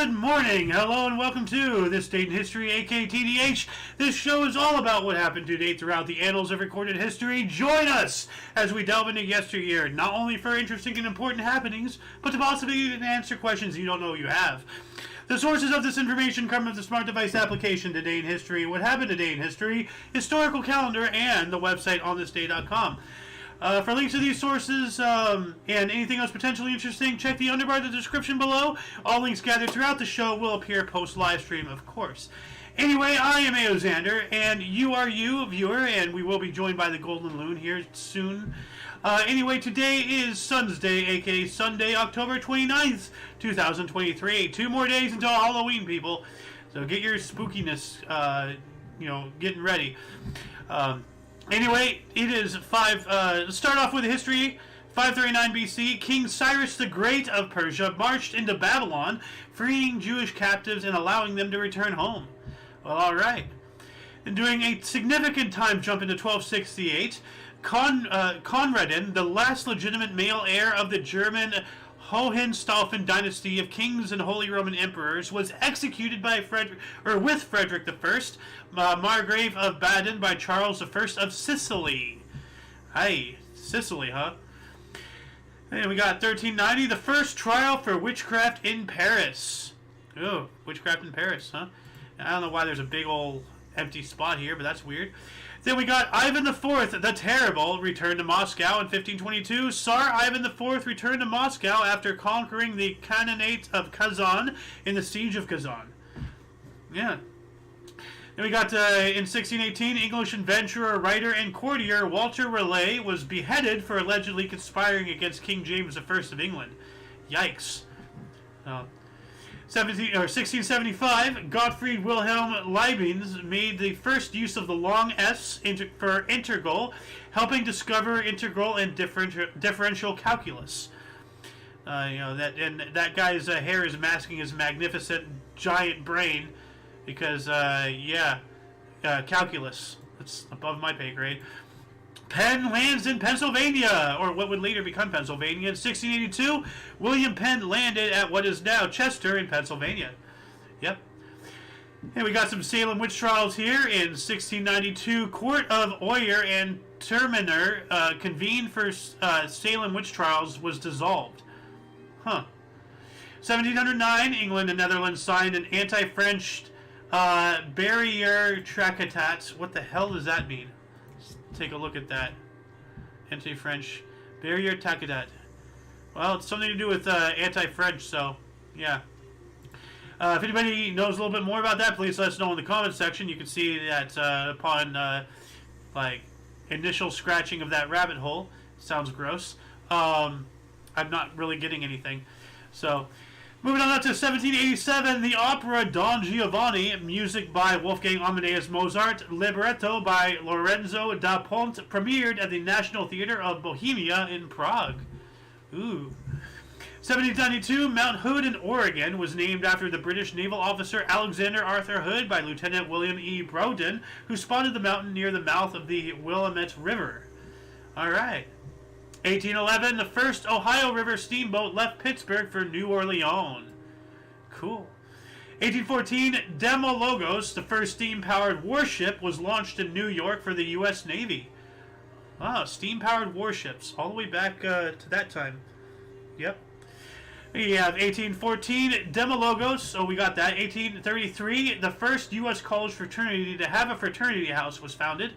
Good morning, hello, and welcome to This Date in History, aka TDH. This show is all about what happened to date throughout the annals of recorded history. Join us as we delve into yesteryear, not only for interesting and important happenings, but to possibly even answer questions you don't know you have. The sources of this information come from the smart device application Today in History, What Happened Today in History, historical calendar, and the website onthisday.com. For links to these sources and anything else potentially interesting, check the underbar of the description below. All links gathered throughout the show will appear post-live stream, of course. Anyway, I am Xander, and you are you, viewer, and we will be joined by the Golden Loon here soon. Anyway, today is Sunday, aka Sunday, October 29th, 2023. 2 more days until Halloween, people. So get your spookiness, getting ready. Anyway, it is let's start off with history. 539 BC, King Cyrus the Great of Persia marched into Babylon, freeing Jewish captives and allowing them to return home. Well, alright. And doing a significant time jump into 1268, Conradin, the last legitimate male heir of the German Hohenstaufen dynasty of kings and Holy Roman emperors, was executed by with Frederick I, Margrave of Baden, by Charles I of Sicily. Hey, Sicily, huh? And we got 1390, the first trial for witchcraft in Paris. Oh, witchcraft in Paris, huh? I don't know why there's a big old empty spot here, but that's weird. Then we got Ivan IV the Terrible returned to Moscow in 1522. Tsar Ivan IV returned to Moscow after conquering the Khanate of Kazan in the Siege of Kazan. Yeah. Then we got in 1618, English adventurer, writer, and courtier Walter Raleigh was beheaded for allegedly conspiring against King James I of England. Yikes. 1675, Gottfried Wilhelm Leibniz made the first use of the long S for integral, helping discover integral and differential calculus. That guy's hair is masking his magnificent giant brain, because calculus. That's above my pay grade. Penn lands in Pennsylvania, or what would later become Pennsylvania. In 1682, William Penn landed at what is now Chester in Pennsylvania. Yep. And we got some Salem witch trials here. In 1692, Court of Oyer and Terminer convened for Salem witch trials was dissolved. Huh. 1709, England and Netherlands signed an anti-French barrier tractat. What the hell does that mean? Take a look at that. Anti-French barrier tractat. Well, it's something to do with anti-French, so yeah. If anybody knows a little bit more about that, please let us know in the comments section. You can see that upon initial scratching of that rabbit hole. Sounds gross. I'm not really getting anything. So, moving on to 1787, the opera Don Giovanni, music by Wolfgang Amadeus Mozart, libretto by Lorenzo da Ponte, premiered at the National Theatre of Bohemia in Prague. Ooh. 1792, Mount Hood in Oregon was named after the British naval officer Alexander Arthur Hood by Lieutenant William E. Bowden, who spotted the mountain near the mouth of the Willamette River. Alright. 1811, the first Ohio River steamboat left Pittsburgh for New Orleans. Cool. 1814, Demologos, the first steam-powered warship, was launched in New York for the U.S. Navy. Wow, steam-powered warships, all the way back to that time. Yep. We have 1814, Demologos, so we got that. 1833, the first U.S. college fraternity to have a fraternity house was founded.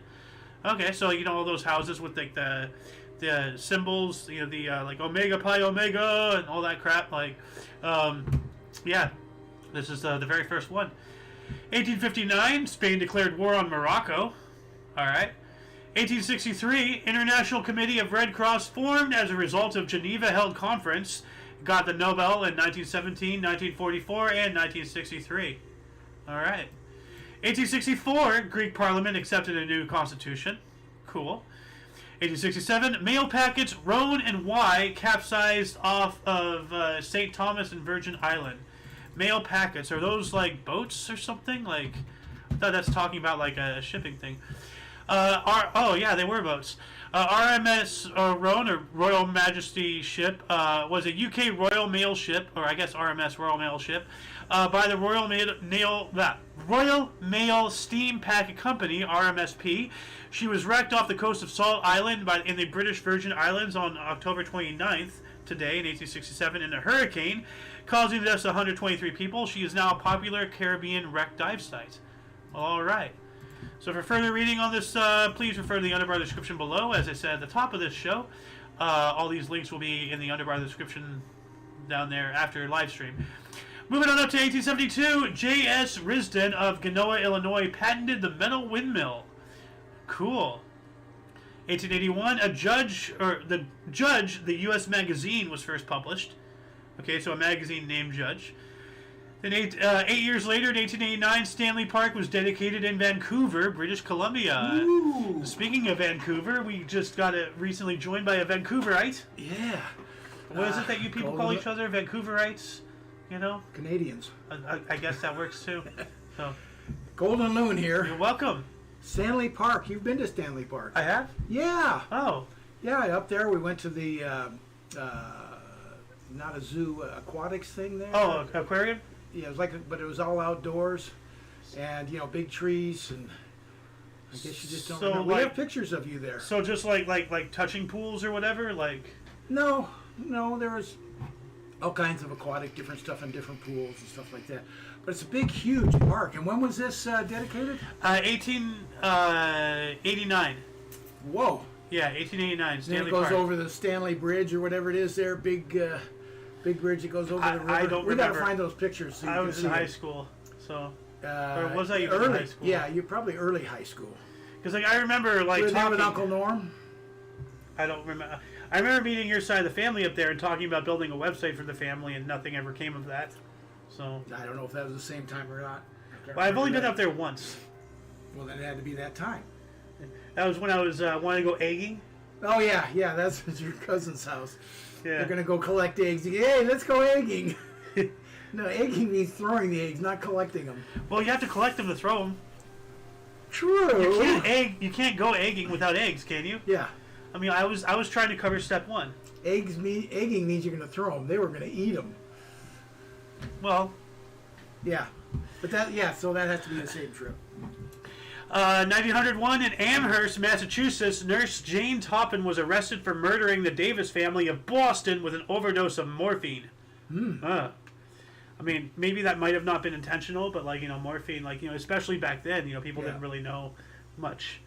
Okay, so all those houses with like the symbols, like Omega Pi Omega and all that crap. This is the very first one. 1859, Spain declared war on Morocco. All right. 1863, International Committee of Red Cross formed as a result of Geneva-held conference. Got the Nobel in 1917, 1944, and 1963. All right. 1864, Greek Parliament accepted a new constitution. Cool. 1867, mail packets Rhone and Y capsized off of St. Thomas and Virgin Island. Mail packets, are those like boats or something? I thought that's talking about like a shipping thing. They were boats. RMS Rhone, or Royal Majesty ship, was a UK Royal Mail ship, or I guess RMS Royal Mail ship, by the Royal Mail Steam Packet Company, RMSP. She was wrecked off the coast of Salt Island in the British Virgin Islands on October 29th, today, in 1867, in a hurricane, causing the deaths of 123 people. She is now a popular Caribbean wreck dive site. All right. So for further reading on this, please refer to the underbar description below. As I said at the top of this show, all these links will be in the underbar description down there after live stream. Moving on up to 1872, J.S. Risden of Genoa, Illinois, patented the metal windmill. Cool. 1881, the U.S. Magazine was first published. Okay, so a magazine named Judge. Then 8 years later, in 1889, Stanley Park was dedicated in Vancouver, British Columbia. Ooh. Speaking of Vancouver, we just got recently joined by a Vancouverite. Yeah. What is it that you people call each other? Vancouverites? You know? Canadians. I guess that works too. So, Golden Loon here. you're welcome. Stanley Park. You've been to Stanley Park? I have? Yeah. Oh. Yeah, up there we went to the, not a zoo, aquatics thing there. Oh, aquarium? Yeah, it was but it was all outdoors, and big trees, and I guess you just don't remember. We have pictures of you there. So just like touching pools or whatever, like. No, there was all kinds of aquatic, different stuff in different pools and stuff like that. But it's a big, huge park. And when was this dedicated? 1889. Whoa. Yeah, 1889. Stanley Then it goes Park. over the Stanley Bridge or whatever it is there, big bridge that goes over the river. I don't We remember. gotta find those pictures. So I was in high school, so. Or was I even early, in high school? Yeah, you're probably early high school. Because I remember Were you there talking with Uncle Norm? I don't remember. I remember meeting your side of the family up there and talking about building a website for the family, and nothing ever came of that. So. I don't know if that was the same time or not. Well, I've only been up there once. Well, then it had to be that time. That was when I was wanting to go egging. Oh yeah, that's at your cousin's house. Yeah. They're gonna go collect eggs. Hey, let's go egging. No, egging means throwing the eggs, not collecting them. Well, you have to collect them to throw them. True. You can't go egging without eggs, can you? Yeah. I mean, I was trying to cover step one. Egging means you're gonna throw them. They were gonna eat them. Well. Yeah. But so that has to be the same trip. 1901 in Amherst, Massachusetts, nurse Jane Toppin was arrested for murdering the Davis family of Boston with an overdose of morphine. I mean, maybe that might have not been intentional, but morphine, especially back then, people didn't really know much.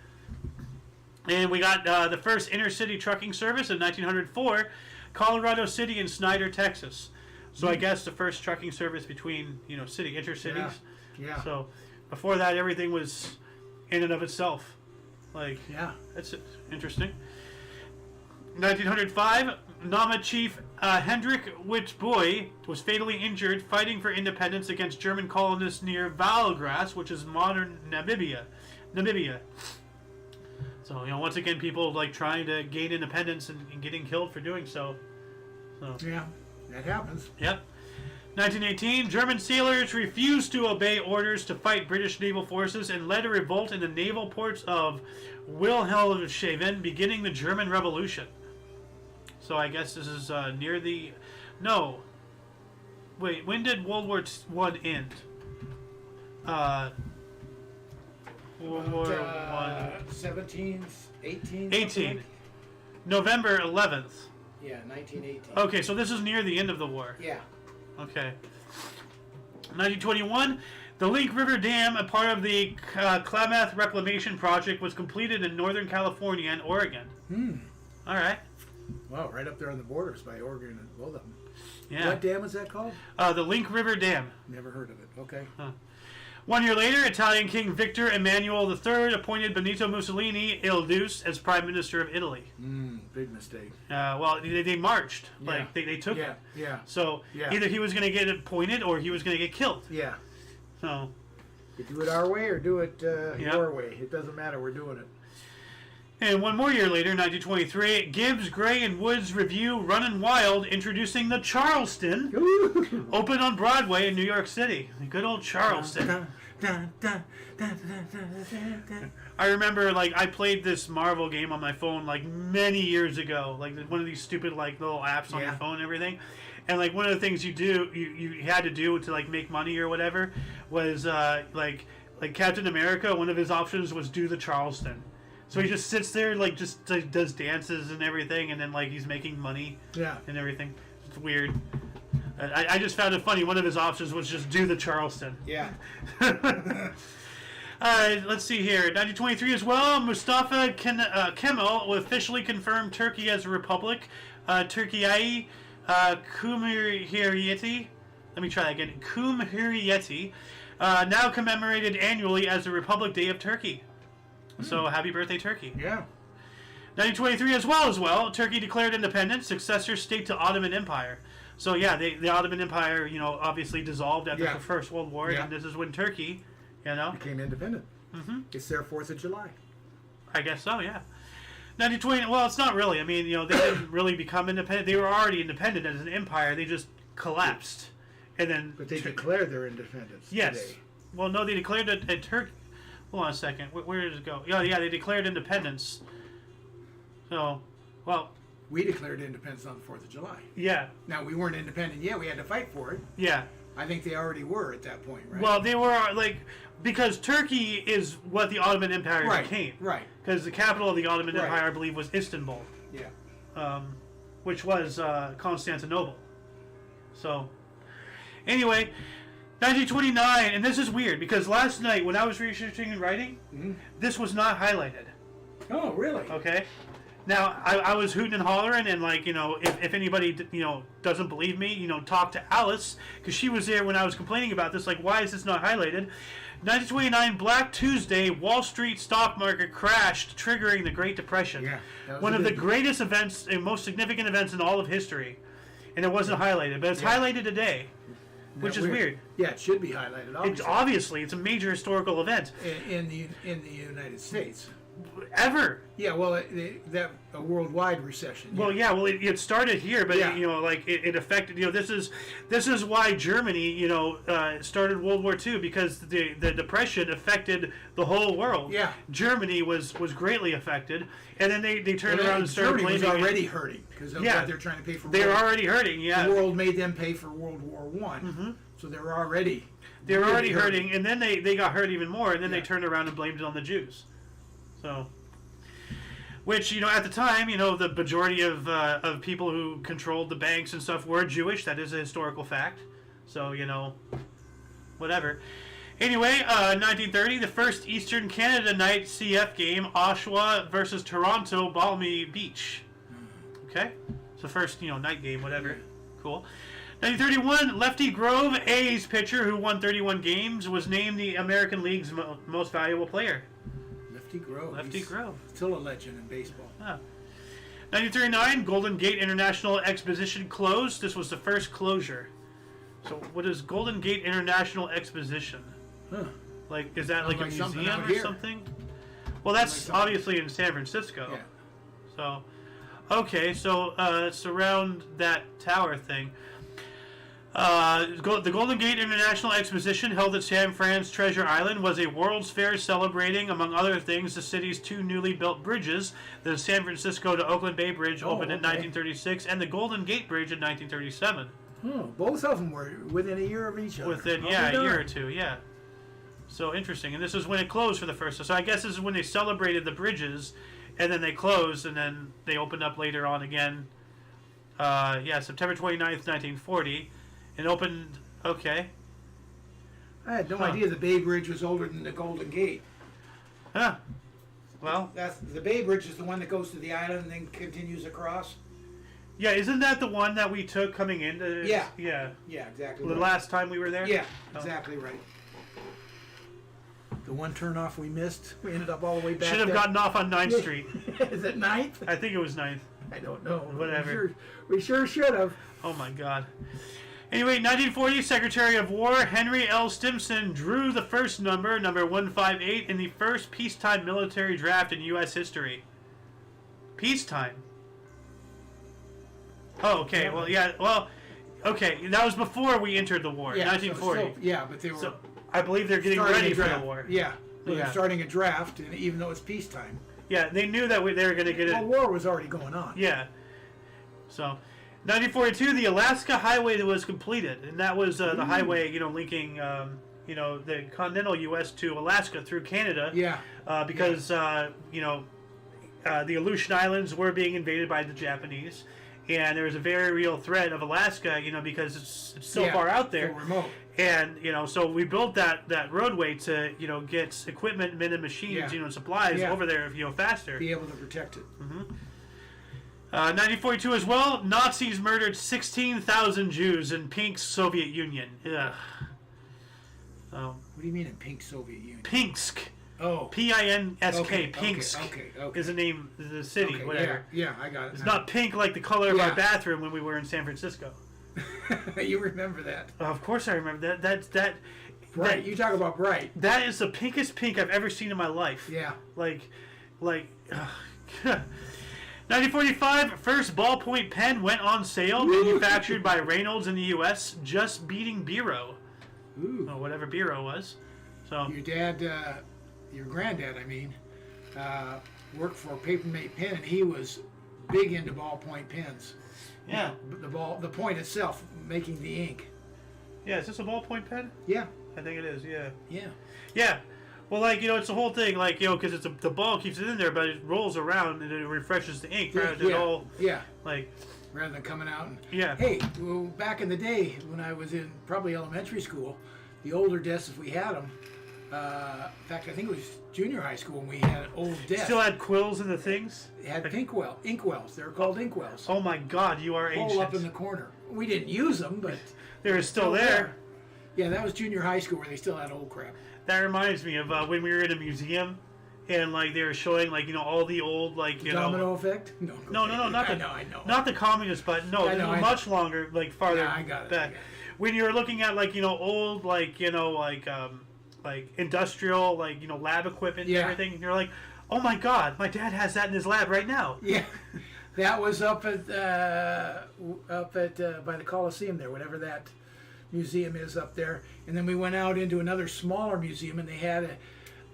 And we got the first inner-city trucking service in 1904, Colorado City and Snyder, Texas. So I guess the first trucking service between, intercities. Yeah. So before that, everything was in and of itself. That's interesting. 1905, Nama chief Hendrik Witbooi was fatally injured fighting for independence against German colonists near Valgrass, which is modern Namibia. So, once again, people trying to gain independence and getting killed for doing so. Yeah, that happens. Yep. 1918, German sailors refused to obey orders to fight British naval forces and led a revolt in the naval ports of Wilhelmshaven, beginning the German Revolution. So I guess this is near the... No. Wait, when did World War I end? World War I... 17, 18? 18. November 11th. Yeah, 1918. Okay, so this is near the end of the war. Yeah. Okay. 1921, the Link River Dam, a part of the Klamath Reclamation Project, was completed in Northern California and Oregon. All right. Wow, right up there on the borders by Oregon and both of them. Yeah. What dam is that called? The Link River Dam. Never heard of it. Okay. 1 year later, Italian King Victor Emmanuel III appointed Benito Mussolini, Il Duce, as Prime Minister of Italy. Big mistake. Well, they marched. Yeah. They took Yeah, it. yeah. So either he was going to get appointed or he was going to get killed. Yeah. So You do it our way or do it your way. It doesn't matter. We're doing it. And 1 more year later, 1923, Gibbs, Gray, and Woods review Runnin' Wild, introducing the Charleston, opened on Broadway in New York City. Good old Charleston. Dun, dun, dun, dun, dun, dun, dun. I remember, like, I played this Marvel game on my phone, like, many years ago. Like, one of these stupid, like, little apps on your phone and everything. And, like, one of the things you had to do to, like, make money or whatever was, like Captain America, one of his options was do the Charleston. So he just sits there, like, just like, does dances and everything, and then, like, he's making money and everything. It's weird. I just found it funny. One of his options was just do the Charleston. Yeah. Let's see here. 1923 as well. Mustafa Kemal officially confirmed Turkey as a republic. Türkiye Cumhuriyeti. Let me try that again. Cumhuriyeti. Now commemorated annually as the Republic Day of Turkey. So happy birthday, Turkey. Yeah. 1923 as well. Turkey declared independence, successor state to Ottoman Empire. So yeah, the Ottoman Empire, obviously dissolved after the First World War, and this is when Turkey, became independent. Mm-hmm. It's their 4th of July. I guess so, yeah. 1920. Well, it's not really. I mean, they didn't really become independent. They were already independent as an empire. They just collapsed, and then. But they declared their independence. Yes. Today. Well, no, they declared it at Turkey. Hold on a second. Where did it go? Yeah, they declared independence. So, well. We declared independence on the 4th of July. Yeah. Now, we weren't independent yet. We had to fight for it. Yeah. I think they already were at that point, right? Well, they were, like, because Turkey is what the Ottoman Empire became. Right. Because the capital of the Ottoman Empire, I believe, was Istanbul. Yeah. Which was Constantinople. So, anyway, 1929, and this is weird, because last night when I was researching and writing, this was not highlighted. Oh, really? Okay. Now, I was hooting and hollering, and, like, if anybody, doesn't believe me, talk to Alice, because she was there when I was complaining about this, like, why is this not highlighted? 1929, Black Tuesday, Wall Street stock market crashed, triggering the Great Depression. Yeah. One of the greatest events and most significant events in all of history. And it wasn't highlighted, but it's highlighted today, which is weird. Yeah, it should be highlighted, obviously. It's a major historical event. In the United States. Ever. Yeah, well, a worldwide recession. Yeah. Well, yeah, it started here, but it affected. This is why Germany, started World War II, because the depression affected the whole world. Yeah. Germany was greatly affected, and then they turned around and started Germany blaming. was already hurting because of what they're trying to pay for. They were already hurting. Yeah. The world made them pay for World War One, so they were already. They were already hurting, and then they got hurt even more, and then they turned around and blamed it on the Jews. So, which, at the time, the majority of people who controlled the banks and stuff were Jewish. That is a historical fact. So, whatever. Anyway, 1930, the first Eastern Canada night CF game, Oshawa versus Toronto, Balmy Beach. Okay? It's the first, night game, whatever. Cool. 1931, Lefty Grove, A's pitcher who won 31 games, was named the American League's most valuable player. Lefty Grove. Still a legend in baseball. 1939, Golden Gate International Exposition closed. This was the first closure. So what is Golden Gate International Exposition? Huh. Like, is that like a museum or something? Well, that's like obviously in San Francisco. Yeah. So, okay, so it's around that tower thing. The Golden Gate International Exposition, held at San Fran's Treasure Island, was a World's Fair celebrating, among other things, the city's two newly built bridges. The San Francisco to Oakland Bay Bridge opened in 1936, and the Golden Gate Bridge in 1937. Both of them were within a year of each other. Within, a year or two, yeah. So interesting. And this is when it closed for the first time. So I guess this is when they celebrated the bridges, and then they closed, and then they opened up later on again. September 29th, 1940. It opened, okay. I had no idea the Bay Bridge was older than the Golden Gate. Huh. Well. The Bay Bridge is the one that goes to the island and then continues across. Yeah, isn't that the one that we took coming into? Yeah. Yeah. Yeah, exactly. The last time we were there? Yeah, exactly right. The one turnoff we missed, we ended up all the way back. Should have gotten off on 9th Street. Is it 9th? I think it was 9th. I don't know. Whatever. We sure should have. Oh my God. Anyway, 1940, Secretary of War Henry L. Stimson drew the first number 158, in the first peacetime military draft in U.S. history. Peacetime. Oh, okay. Well, yeah. Well, okay. That was before we entered the war. 1940. But they were. I believe they're getting starting ready a for the draft. war. Yeah. They're Yeah. starting a draft, and even though it's peacetime. Yeah, they knew that they were going to get it. Well, war was already going on. Yeah. So, 1942, the Alaska Highway was completed, and that was the highway, linking, the continental U.S. to Alaska through Canada. Yeah. Because the Aleutian Islands were being invaded by the Japanese, and there was a very real threat of Alaska, because it's so far out there. So remote. And, so we built that roadway to, get equipment, men and machines, supplies over there, faster. Be able to protect it. 1942 as well, Nazis murdered 16,000 Jews in Pink Soviet Union. Ugh. What do you mean in Pink Soviet Union? Pinsk. Oh. Pinsk. Okay, Pinsk okay. is the name of the city, Okay, whatever. Yeah, I got it. It's not pink like the color of our bathroom when we were in San Francisco. You remember that. Of course I remember that. That Bright. You talk about bright. That is the pinkest pink I've ever seen in my life. Yeah. 1945, first ballpoint pen went on sale, manufactured by Reynolds in the U.S., just beating Biro. Ooh. Or whatever Biro was. So Your dad, your granddad, worked for a Papermate Pen, and he was big into ballpoint pens. Yeah. The point itself, making the ink. Yeah, is this a ballpoint pen? Yeah. I think it is, yeah. Yeah. Yeah. Well, it's the whole thing, because the ball keeps it in there, but it rolls around and it refreshes the ink rather than all, rather than coming out and... Yeah. Hey, well, back in the day, when I was in probably elementary school, the older desks, if we had them, in fact, I think it was junior high school when we had an old desk. Still had quills in the things? It had inkwells. They were called inkwells. Oh my God, you are ancient. All up in the corner. We didn't use them, but... They were still there. Yeah, that was junior high school where they still had old crap. That reminds me of when we were in a museum, and they were showing all the old domino effect. No, not the communist, but much longer farther I got it, back. When you're looking at old industrial lab equipment and everything, and you're like, oh my God, my dad has that in his lab right now. Yeah, that was up at by the Coliseum there, whatever that museum is up there. And then we went out into another smaller museum, and they had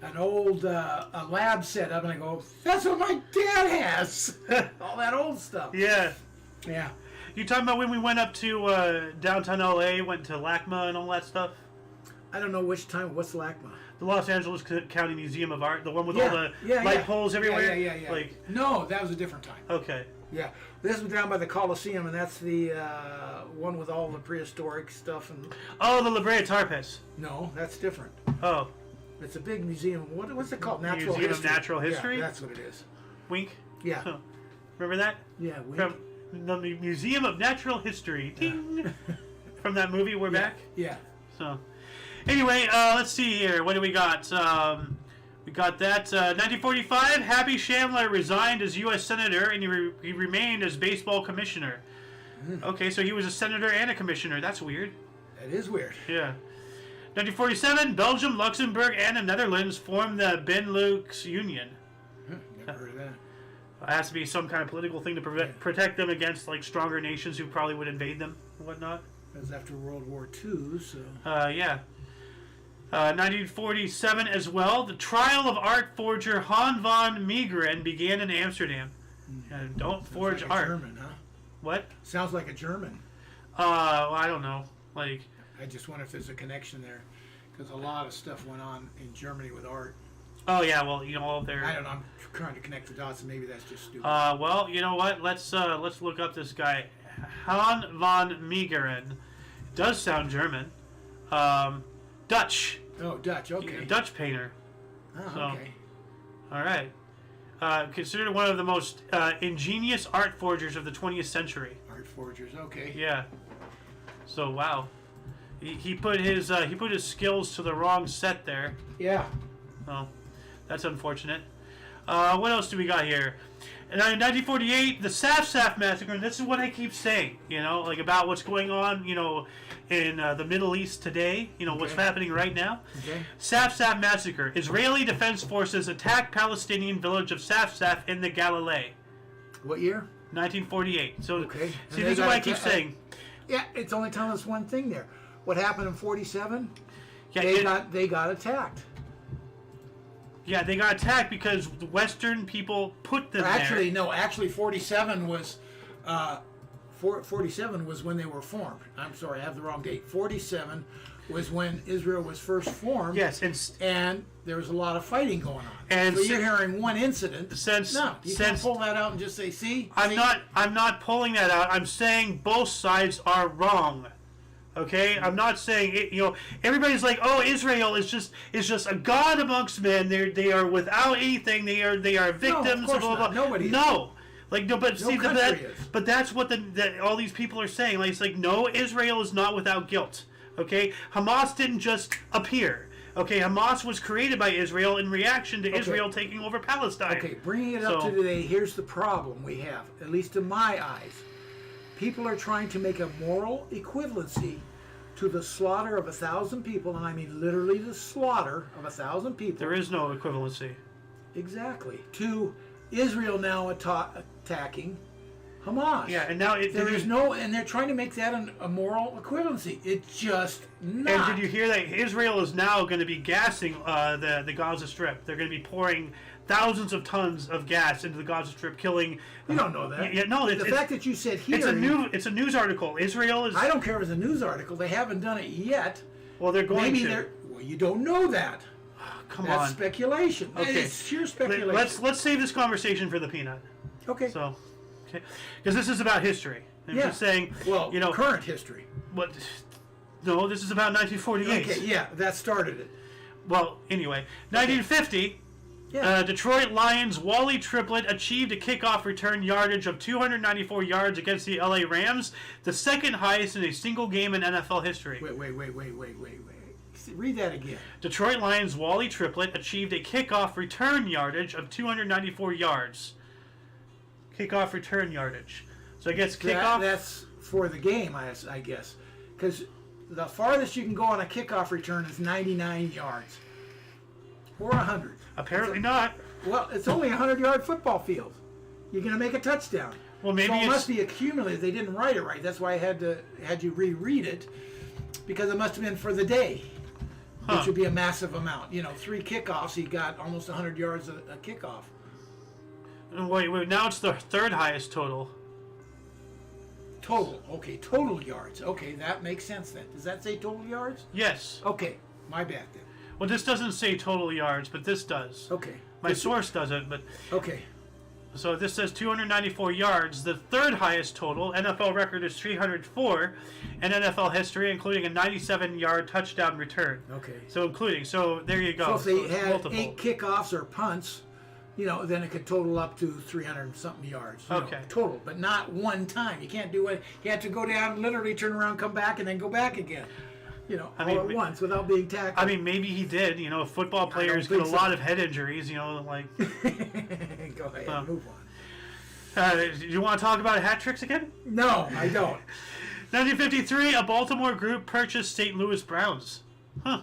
an old a lab set up, and I go, that's what my dad has. All that old stuff. Yeah. Yeah. You talking about when we went up to downtown LA, went to LACMA and all that stuff? I don't know which time. What's LACMA? The Los Angeles County Museum of Art, the one with all the light poles everywhere? Yeah. No, that was a different time. Okay. Yeah. This was down by the Coliseum, and that's the one with all the prehistoric stuff. And Oh, the La Brea Tar Pits. No, that's different. Oh. It's a big museum. What's it called? Museum of Natural History? Yeah, that's what it is. Wink? Yeah. Huh. Remember that? Yeah, Wink. From the Museum of Natural History. Ding! From that movie, we're back? Yeah. So, anyway, let's see here. What do we got? We got that. 1945, Happy Chandler resigned as U.S. Senator, and he remained as baseball commissioner. Okay, so he was a senator and a commissioner. That's weird. That is weird. Yeah. 1947, Belgium, Luxembourg, and the Netherlands formed the Benelux Union. Never heard of that. It has to be some kind of political thing to protect them against stronger nations who probably would invade them and whatnot. That was after World War II, so... Yeah. 1947 as well, the trial of art forger Han van Meegeren began in Amsterdam. Don't forge like art. German, huh? What? Sounds like a German. I don't know. I just wonder if there's a connection there, because a lot of stuff went on in Germany with art. Oh yeah, well all of their. I don't know. I'm trying to connect the dots, and maybe that's just stupid. Well, you know what? Let's look up this guy, Han van Meegeren. Does sound German. Dutch. Oh, Dutch. Okay. Dutch painter. Oh, So, okay. All right. Considered one of the most ingenious art forgers of the 20th century. Art forgers. Okay. Yeah. So wow, he put his skills to the wrong set there. Yeah. Oh, that's unfortunate. What else do we got here? In 1948, the Saf massacre. And this is what I keep saying, about what's going on, in the Middle East today. What's happening right now. Okay. Saf massacre. Israeli Defense Forces attacked Palestinian village of Saf in the Galilee. What year? 1948. So, Okay. see, this is what I keep saying. Yeah, it's only telling us one thing there. What happened in 47? Yeah, they got attacked. Yeah, they got attacked because the Western people put them Actually, there. no. Actually, 47 was 47 was when they were formed. I'm sorry, I have the wrong date. 47 was when Israel was first formed. Yes, and there was a lot of fighting going on. And so you're hearing one incident. You can't pull that out and just say, "See." I'm not pulling that out. I'm saying both sides are wrong. Okay, I'm not saying it, everybody's like, oh, Israel is just a god amongst men. They are without anything. They are victims. No, of course blah, blah, blah. not. Nobody no. Like no, but no see country is. but that's what all these people are saying. Like it's like no, Israel is not without guilt. Okay, Hamas didn't just appear. Okay, Hamas was created by Israel in reaction to Israel taking over Palestine. Okay, bringing it up to today, here's the problem we have, at least in my eyes. People are trying to make a moral equivalency to the slaughter of 1,000 people, and I mean literally the slaughter of 1,000 people. There is no equivalency. Exactly. To Israel now attacking Hamas. Yeah, and now there is no, and they're trying to make that a moral equivalency. It's just not. And did you hear that Israel is now going to be gassing the Gaza Strip? They're going to be pouring thousands of tons of gas into the Gaza Strip, killing. You don't know that. Yeah, no. The fact that you said here. It's a news article. Israel is. I don't care if it's a news article. They haven't done it yet. Well, they're going Maybe to. they're. Well, you don't know that. Come That's on. speculation. Okay. It's sheer speculation. Let's save this conversation for the peanut. Okay. So, okay, because this is about history. I'm just saying. Well, current history. What? No, this is about 1948. Okay. Yeah, that started it. Well, anyway, 1950. Yeah. Detroit Lions' Wally Triplett achieved a kickoff return yardage of 294 yards against the LA Rams, the second highest in a single game in NFL history. Wait. Read that again. Detroit Lions' Wally Triplett achieved a kickoff return yardage of 294 yards. Kickoff return yardage. So I guess kickoff... That's for the game, I guess. Because the farthest you can go on a kickoff return is 99 yards. Or 100. Apparently not. Well, it's only a 100-yard football field. You're going to make a touchdown. Well, maybe so it must be accumulated. They didn't write it right. That's why I had you reread it, because it must have been for the day, which would be a massive amount. 3 kickoffs, he got almost 100 yards a kickoff. Wait. Now it's the third highest total. Total. Okay, total yards. Okay, that makes sense then. Does that say total yards? Yes. Okay, my bad then. Well, this doesn't say total yards, but this does. Okay. My source doesn't, but... Okay. So this says 294 yards. The third highest total, NFL record, is 304 in NFL history, including a 97-yard touchdown return. Okay. So there you go. So if they had multiple 8 kickoffs or punts, then it could total up to 300-something yards. Okay. Total, but not one time. You can't do it. You have to go down, literally turn around, come back, and then go back again. All at once without being tackled. I mean, maybe he did. Football players get a lot of head injuries. Like. Go ahead, move on. Do you want to talk about hat tricks again? No, I don't. 1953, a Baltimore group purchased St. Louis Browns. Huh.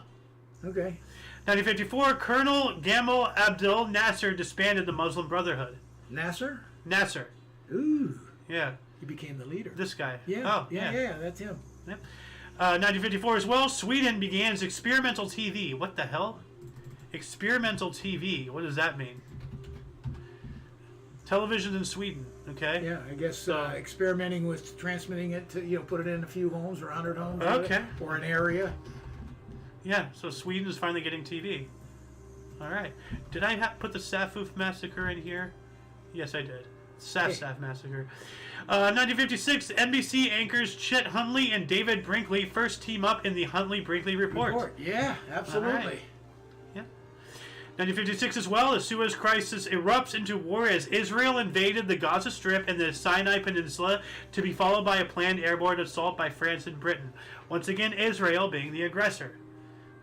Okay. 1954, Colonel Gamal Abdel Nasser disbanded the Muslim Brotherhood. Nasser? Nasser. Ooh. Yeah. He became the leader. This guy. Yeah. Oh, yeah, that's him. Yep. 1954 as well, Sweden began experimental TV. What the hell? Experimental TV. What does that mean? Television in Sweden. Okay. Yeah, I guess experimenting with transmitting it to, put it in a few homes or 100 homes. Okay. Or an area. Yeah, so Sweden is finally getting TV. All right. Did I put the Safuf massacre in here? Yes, I did. Saf massacre. 1956, NBC anchors Chet Huntley and David Brinkley first team up in the Huntley-Brinkley Report. Yeah, absolutely. Right. Yeah. 1956 as well, the Suez Crisis erupts into war as Israel invaded the Gaza Strip and the Sinai Peninsula, to be followed by a planned airborne assault by France and Britain. Once again, Israel being the aggressor.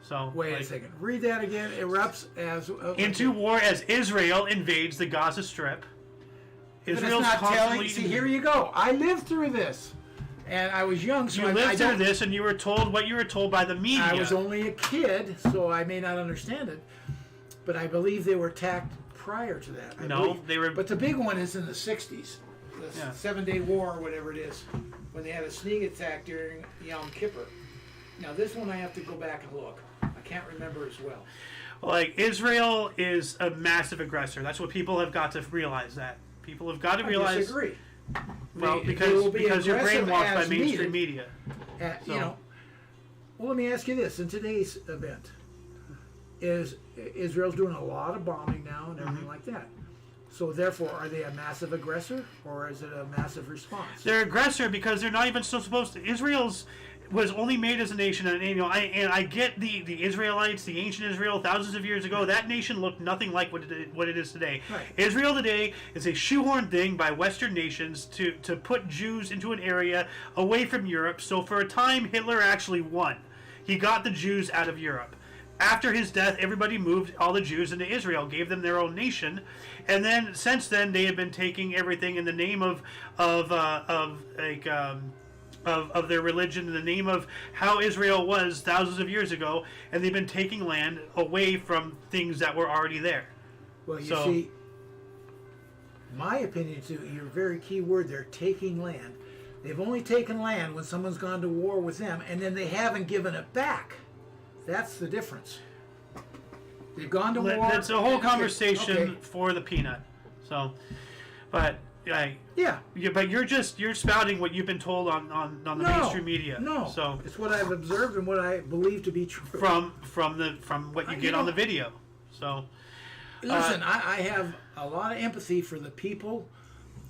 So wait a second. Read that again. Erupts as into war as Israel invades the Gaza Strip. Israel's not constantly. See, here you go. I lived through this, and I was young. So you lived through this, and you were told what you were told by the media. I was only a kid, so I may not understand it, but I believe they were attacked prior to that. They were. But the big one is in the '60s, the 7-Day War or whatever it is, when they had a sneak attack during Yom Kippur. Now this one I have to go back and look. I can't remember as well. Like, Israel is a massive aggressor. That's what people have got to realize. That people have got to realize. I disagree. Well, They because will be you're aggressive brainwashed by as mainstream needed. media. You know, well, let me ask you this: in today's event, is Israel's doing a lot of bombing now and everything like that? So therefore, are they a massive aggressor or is it a massive response? They're aggressor because they're not even so supposed to. Israel's was only made as a nation, and I get the Israelites, the ancient Israel, thousands of years ago. That nation looked nothing like what it is today. Right. Israel today is a shoehorned thing by Western nations to put Jews into an area away from Europe. So for a time, Hitler actually won. He got the Jews out of Europe. After his death, everybody moved all the Jews into Israel, gave them their own nation, and then since then they have been taking everything in the name of their religion, in the name of how Israel was thousands of years ago, and they've been taking land away from things that were already there. Well, you see, my opinion too, your very key word there, taking land. They've only taken land when someone's gone to war with them, and then they haven't given it back. That's the difference. They've gone to war. That's a whole conversation okay. for the peanut. So, but yeah, but you're spouting what you've been told on the mainstream media. No, so it's what I've observed and what I believe to be true from what you get on the video. So, listen, I have a lot of empathy for the people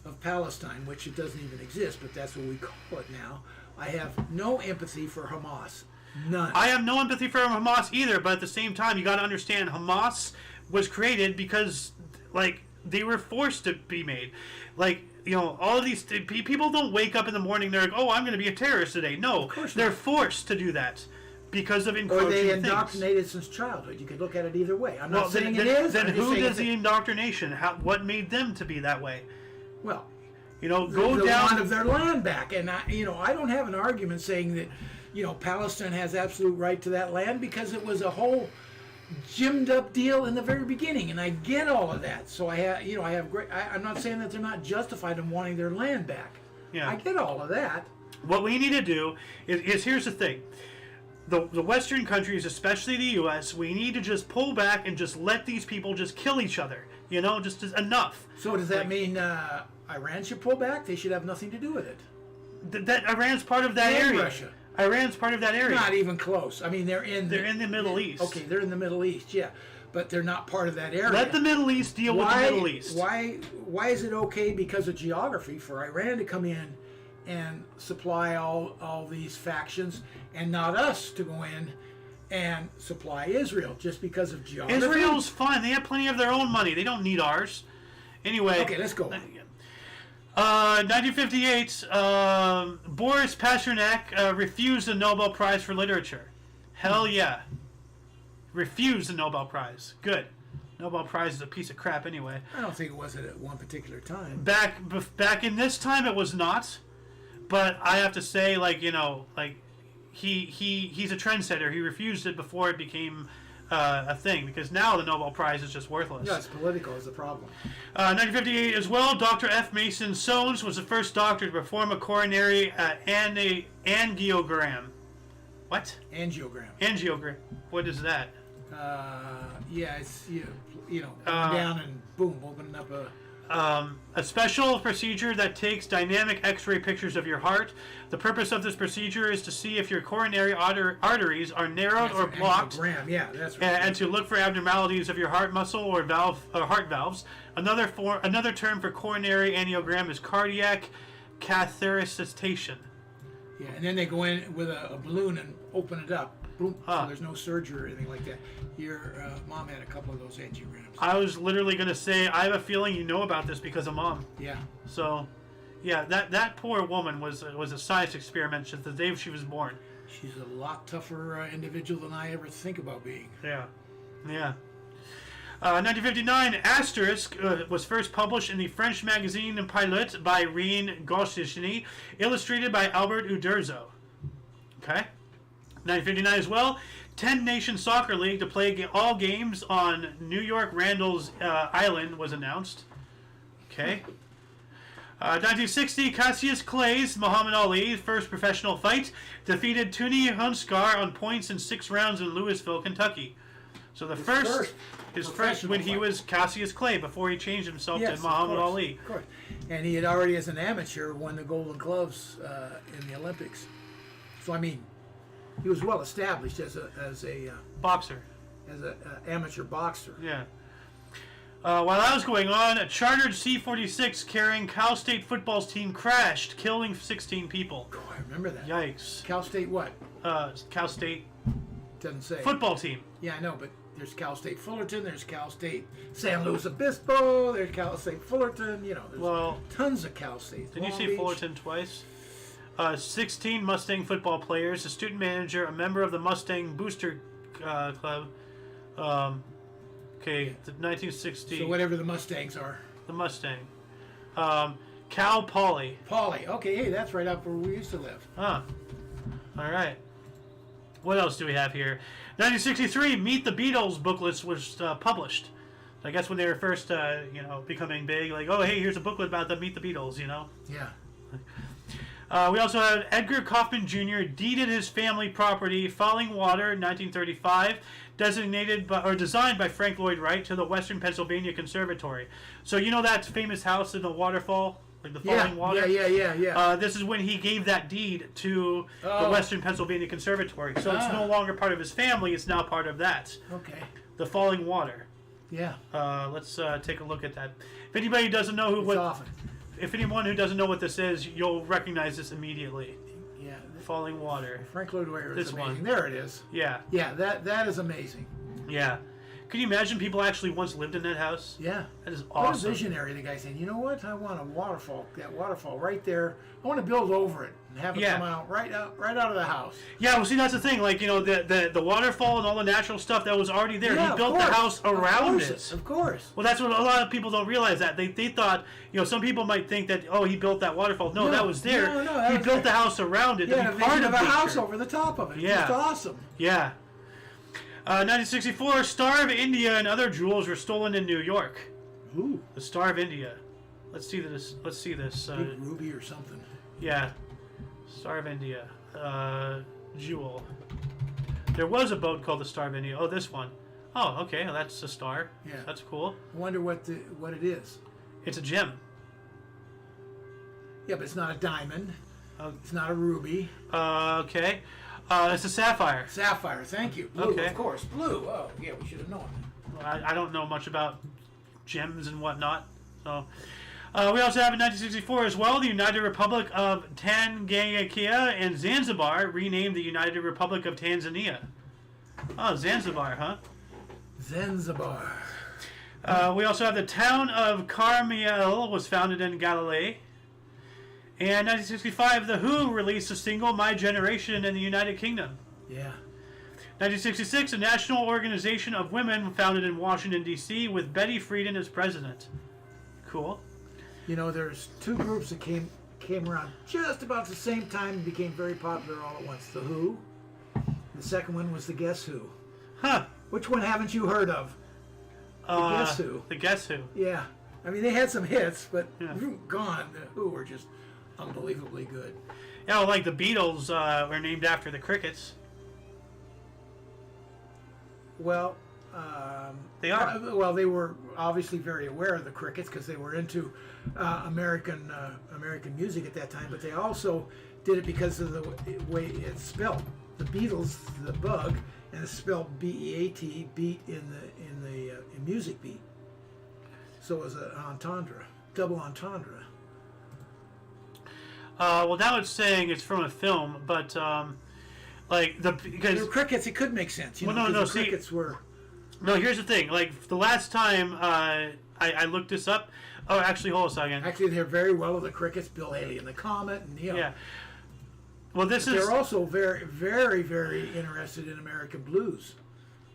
of Palestine, which it doesn't even exist, but that's what we call it now. I have no empathy for Hamas. None. I have no empathy for Hamas either, but at the same time, you got to understand Hamas was created because, like, they were forced to be made. Like, you know, all of these people don't wake up in the morning. They're like, "Oh, I'm going to be a terrorist today." No, of course they're not. forced to do that because of encroaching Or they things. indoctrinated since childhood. You could look at it either way. I'm not saying then, it is. Then I'm just who saying does the indoctrination? What made them to be that way? Well, you know, they down want of their land back, and I don't have an argument saying that. Palestine has absolute right to that land because it was a whole gymmed up deal in the very beginning, and I get all of that. So I'm not saying that they're not justified in wanting their land back. Yeah. I get all of that. What we need to do is here's the thing. The Western countries, especially the U.S., we need to just pull back and just let these people just kill each other. Just enough. So does that mean Iran should pull back? They should have nothing to do with it. That Iran's part of that And area. Russia. Iran's part of that area. Not even close. I mean, they're in the Middle East. Okay, they're in the Middle East, yeah, but they're not part of that area. Let the Middle East deal with the Middle East. Why is it okay because of geography for Iran to come in and supply all these factions and not us to go in and supply Israel just because of geography? Israel's fine. They have plenty of their own money. They don't need ours. Anyway. Okay, let's go. 1958, Boris Pasternak refused the Nobel Prize for Literature. Hell yeah. Refused the Nobel Prize. Good. Nobel Prize is a piece of crap anyway. I don't think it was at one particular time. Back in this time, it was not. But I have to say, he's a trendsetter. He refused it before it became a thing, because now the Nobel Prize is just worthless. Yeah, it's political is the problem. 1958 as well, Dr. F. Mason Soanes was the first doctor to perform a coronary angiogram. What? Angiogram. What is that? It's going down and boom, opening up a special procedure that takes dynamic X-ray pictures of your heart. The purpose of this procedure is to see if your coronary arteries are narrowed or blocked, yeah, that's right. and to look for abnormalities of your heart muscle or heart valves. Another term for coronary angiogram is cardiac catheterization. Yeah, and then they go in with a balloon and open it up. Boom. So there's no surgery or anything like that. Your mom had a couple of those angiograms. I was literally going to say, I have a feeling you know about this because of Mom. Yeah. So, yeah, that poor woman was a science experiment since the day she was born. She's a lot tougher individual than I ever think about being. Yeah. 1959, Asterisk was first published in the French magazine Pilot by Reen Goscinny, illustrated by Albert Uderzo. Okay. 1959 as well, 10-nation soccer league to play all games on New York Randall's Island was announced. Okay. 1960, Cassius Clay's Muhammad Ali's first professional fight defeated Tuni Hunskar on points in 6 rounds in Louisville, Kentucky. So his first when he was Cassius Clay before he changed himself to Muhammad Ali. Of course. And he had already, as an amateur, won the Golden Gloves in the Olympics. So I mean, he was well established as a boxer, as an amateur boxer. Yeah. While that was going on, a chartered C-46 carrying Cal State football's team crashed, killing 16 people. Oh, I remember that. Yikes. Cal State what? Cal State doesn't say. Football team. Yeah, I know, but there's Cal State Fullerton, there's Cal State San Luis Obispo, there's Cal State Fullerton, there's tons of Cal States. Did you say Fullerton twice? 16 Mustang football players, a student manager, a member of the Mustang Booster Club. Okay, the 1960. So whatever the Mustangs are. The Mustang. Cal Poly. Poly. Okay, hey, that's right up where we used to live. All right. What else do we have here? 1963, Meet the Beatles booklets was published. I guess when they were first, becoming big, like, oh, hey, here's a booklet about the Meet the Beatles, Yeah. We also had Edgar Kaufman Jr. deeded his family property, Falling Water, 1935, designed by Frank Lloyd Wright to the Western Pennsylvania Conservatory. So that famous house in the waterfall, like the Falling Water? Yeah. This is when he gave that deed to the Western Pennsylvania Conservatory. So it's no longer part of his family, it's now part of that. Okay. The Falling Water. Yeah. Let's take a look at that. If anybody doesn't know if anyone who doesn't know what this is, you'll recognize this immediately. Yeah. Falling Water. Frank Lloyd Wright is this amazing. One. There it is. Yeah. Yeah, that is amazing. Yeah. Can you imagine people actually once lived in that house? Yeah. That is What awesome. a visionary, the guy saying, you know what, I want a waterfall, that waterfall right there. I want to build over it and have it come out right out of the house. Yeah, well, see, that's the thing. Like, the waterfall and all the natural stuff that was already there. Yeah, he built the house around it. Of course. Well, that's what a lot of people don't realize. That they thought, some people might think that, he built that waterfall. No, that was there. No, he built the house around it. Yeah, to be part of a house over the top of it. Yeah. It's awesome. Yeah. 1964, Star of India and other jewels were stolen in New York. Ooh. The Star of India. Let's see this. Big ruby or something. Yeah. Star of India. Jewel. There was a boat called the Star of India. Oh, this one. Oh, okay. Well, that's a star. Yeah. That's cool. I wonder what it is. It's a gem. Yeah, but it's not a diamond. It's not a ruby. Okay. It's a sapphire. Sapphire, thank you. Blue, Okay. Of course. Blue. Oh, yeah, we should have known. I don't know much about gems and whatnot. So, we also have in 1964 as well, the United Republic of Tanganyika and Zanzibar renamed the United Republic of Tanzania. Oh, Zanzibar, huh? Zanzibar. We also have the town of Carmiel was founded in Galilee. And 1965, The Who released the single My Generation in the United Kingdom. Yeah. 1966, a national organization of women founded in Washington, D.C. with Betty Friedan as president. Cool. There's 2 groups that came around just about the same time and became very popular all at once. The Who. The second one was the Guess Who. Huh. Which one haven't you heard of? The Guess Who. The Guess Who. Yeah. I mean, they had some hits, but gone. The Who were just unbelievably good. Yeah, well, like the Beatles were named after the Crickets. Well, they are. Well, they were obviously very aware of the Crickets because they were into American music at that time. But they also did it because of the way it's spelled. The Beatles, the bug, and it's spelled B-E-A-T, beat in music beat. So it was an entendre, double entendre. Well, now it's saying it's from a film, but because the Crickets, it could make sense. Crickets were. No, here's the thing. Like the last time I looked this up. Oh, actually, hold on a second. Actually, they're very well of the Crickets. Bill Haley and the Comet, and Yeah. Well, they're also very, very, very interested in American blues.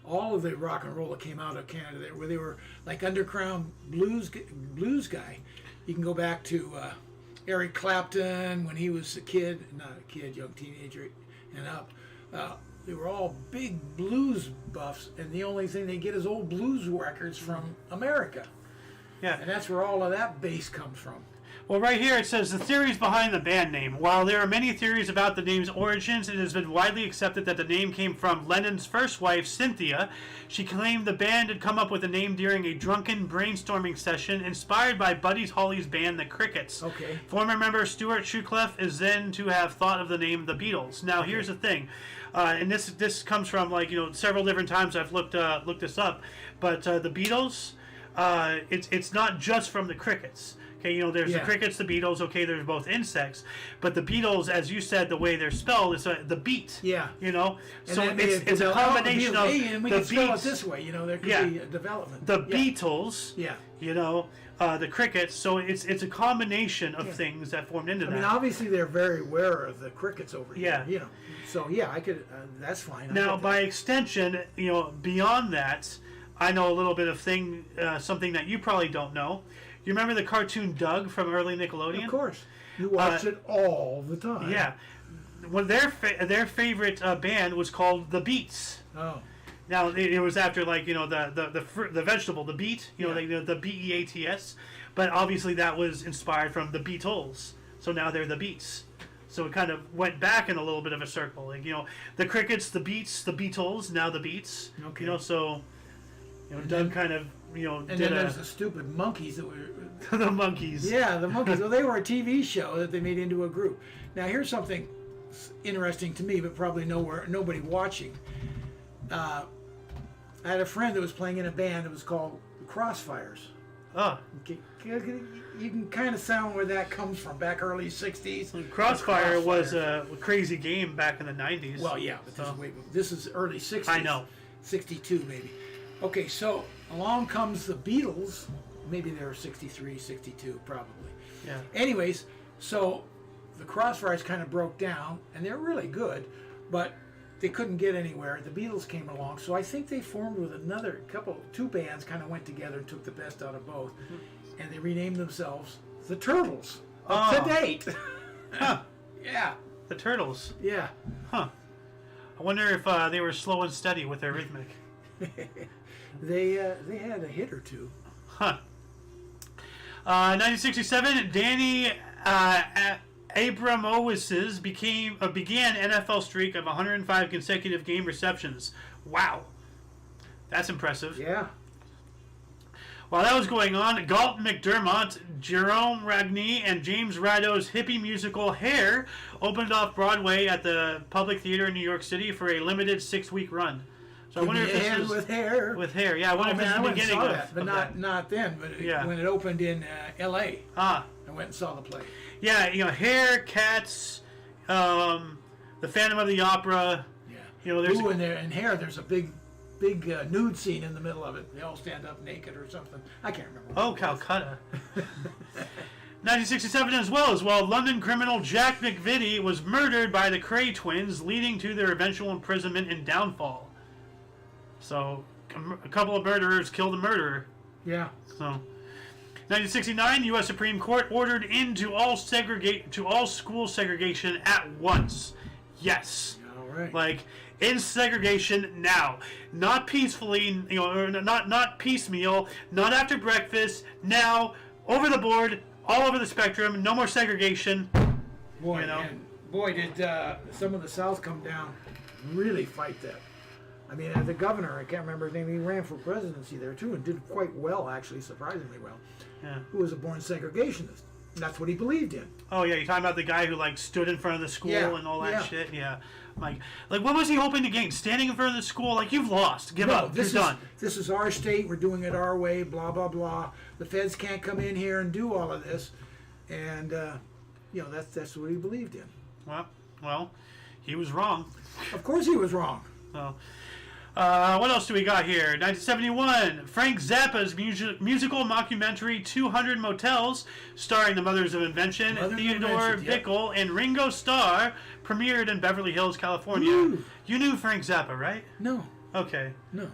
All of the rock and roll that came out of Canada, where they were like underground blues guy. You can go back to Eric Clapton when he was young teenager and up. They were all big blues buffs, and the only thing they get is old blues records from America. Yeah. And that's where all of that bass comes from. Well, right here it says the theories behind the band name. While there are many theories about the name's origins, it has been widely accepted that the name came from Lennon's first wife, Cynthia. She claimed the band had come up with the name during a drunken brainstorming session inspired by Buddy Holly's band, The Crickets. Okay. Former member Stuart Sutcliffe is then to have thought of the name The Beatles. Now, here's the thing. And this comes from, like, several different times I've looked this up. But the Beatles, it's not just from the Crickets. Okay, there's the Crickets, the Beatles. Okay, there's both insects, but the Beatles, as you said, the way they're spelled is the beat. Yeah. So it's a combination of and we the can spell beats. it this way. There could be a development. The Beatles. Yeah. The Crickets. So it's a combination of things that formed into that. I mean, obviously they're very aware of the Crickets over here. Yeah. So I could. That's fine. Now, by extension, beyond that, I know a little bit of something that you probably don't know. You remember the cartoon Doug from early Nickelodeon? Of course. You watched it all the time. Yeah. Well, their favorite band was called The Beats. Oh. Now, it was after, the vegetable, the beet, the Beats. But obviously that was inspired from the Beatles. So now they're The Beats. So it kind of went back in a little bit of a circle. The Crickets, the Beats, the Beatles, now the Beats. Okay. Doug kind of, and then there's the stupid monkeys that were... the monkeys. Yeah, the monkeys. Well, they were a TV show that they made into a group. Now, here's something interesting to me, but probably nobody watching. I had a friend that was playing in a band that was called Crossfires. Oh. You can kind of sound where that comes from, back early 60s. Crossfire was a crazy game back in the 90s. Well, yeah, but this is early 60s. I know. 62, maybe. Okay, so along comes the Beatles. Maybe they were 63, 62, probably. Yeah. Anyways, so the Crossfires kind of broke down, and they're really good, but they couldn't get anywhere. The Beatles came along, so I think they formed with two bands kind of went together and took the best out of both, and they renamed themselves the Turtles. To date. Huh. Yeah. The Turtles. Yeah. Huh. I wonder if they were slow and steady with their rhythmic. They had a hit or two. Huh. 1967, Danny Abramowitz's began NFL streak of 105 consecutive game receptions. Wow. That's impressive. Yeah. While that was going on, Galt McDermott, Jerome Ragni, and James Rado's hippie musical Hair opened off Broadway at the Public Theater in New York City for a limited 6-week run. So I wonder if this was with Hair. With Hair, yeah. I wonder if this is the beginning saw of that, but that. not then. But when it opened in L.A. I went and saw the play. Yeah, Hair, Cats, The Phantom of the Opera. Yeah. There's in Hair, there's a big nude scene in the middle of it. They all stand up naked or something. I can't remember. Oh, Calcutta. 1967 as well. London criminal Jack McVitie was murdered by the Cray twins, leading to their eventual imprisonment and downfall. So, a couple of murderers killed a murderer. Yeah. So, 1969, U.S. Supreme Court ordered into all school segregation at once. Yes. All right. Like, in segregation now, not peacefully, or not piecemeal, not after breakfast. Now, over the board, all over the spectrum. No more segregation. Boy, did some of the South come down and really fight that. I mean, the governor, I can't remember his name, he ran for presidency there too and did quite well, actually, surprisingly well. Yeah. Who was a born segregationist. That's what he believed in. Oh, yeah, you're talking about the guy who, stood in front of the school and all that shit? Yeah. Like, what was he hoping to gain? Standing in front of the school? Like, you've lost. Give up. You're done. This is our state. We're doing it our way, blah, blah, blah. The feds can't come in here and do all of this. And, that's what he believed in. Well, he was wrong. Of course he was wrong. So, what else do we got here? 1971, Frank Zappa's musical mockumentary 200 Motels, starring the Mothers of Invention, Theodore Bickle, and Ringo Starr, premiered in Beverly Hills, California. Woo. You knew Frank Zappa, right? No. Okay. No.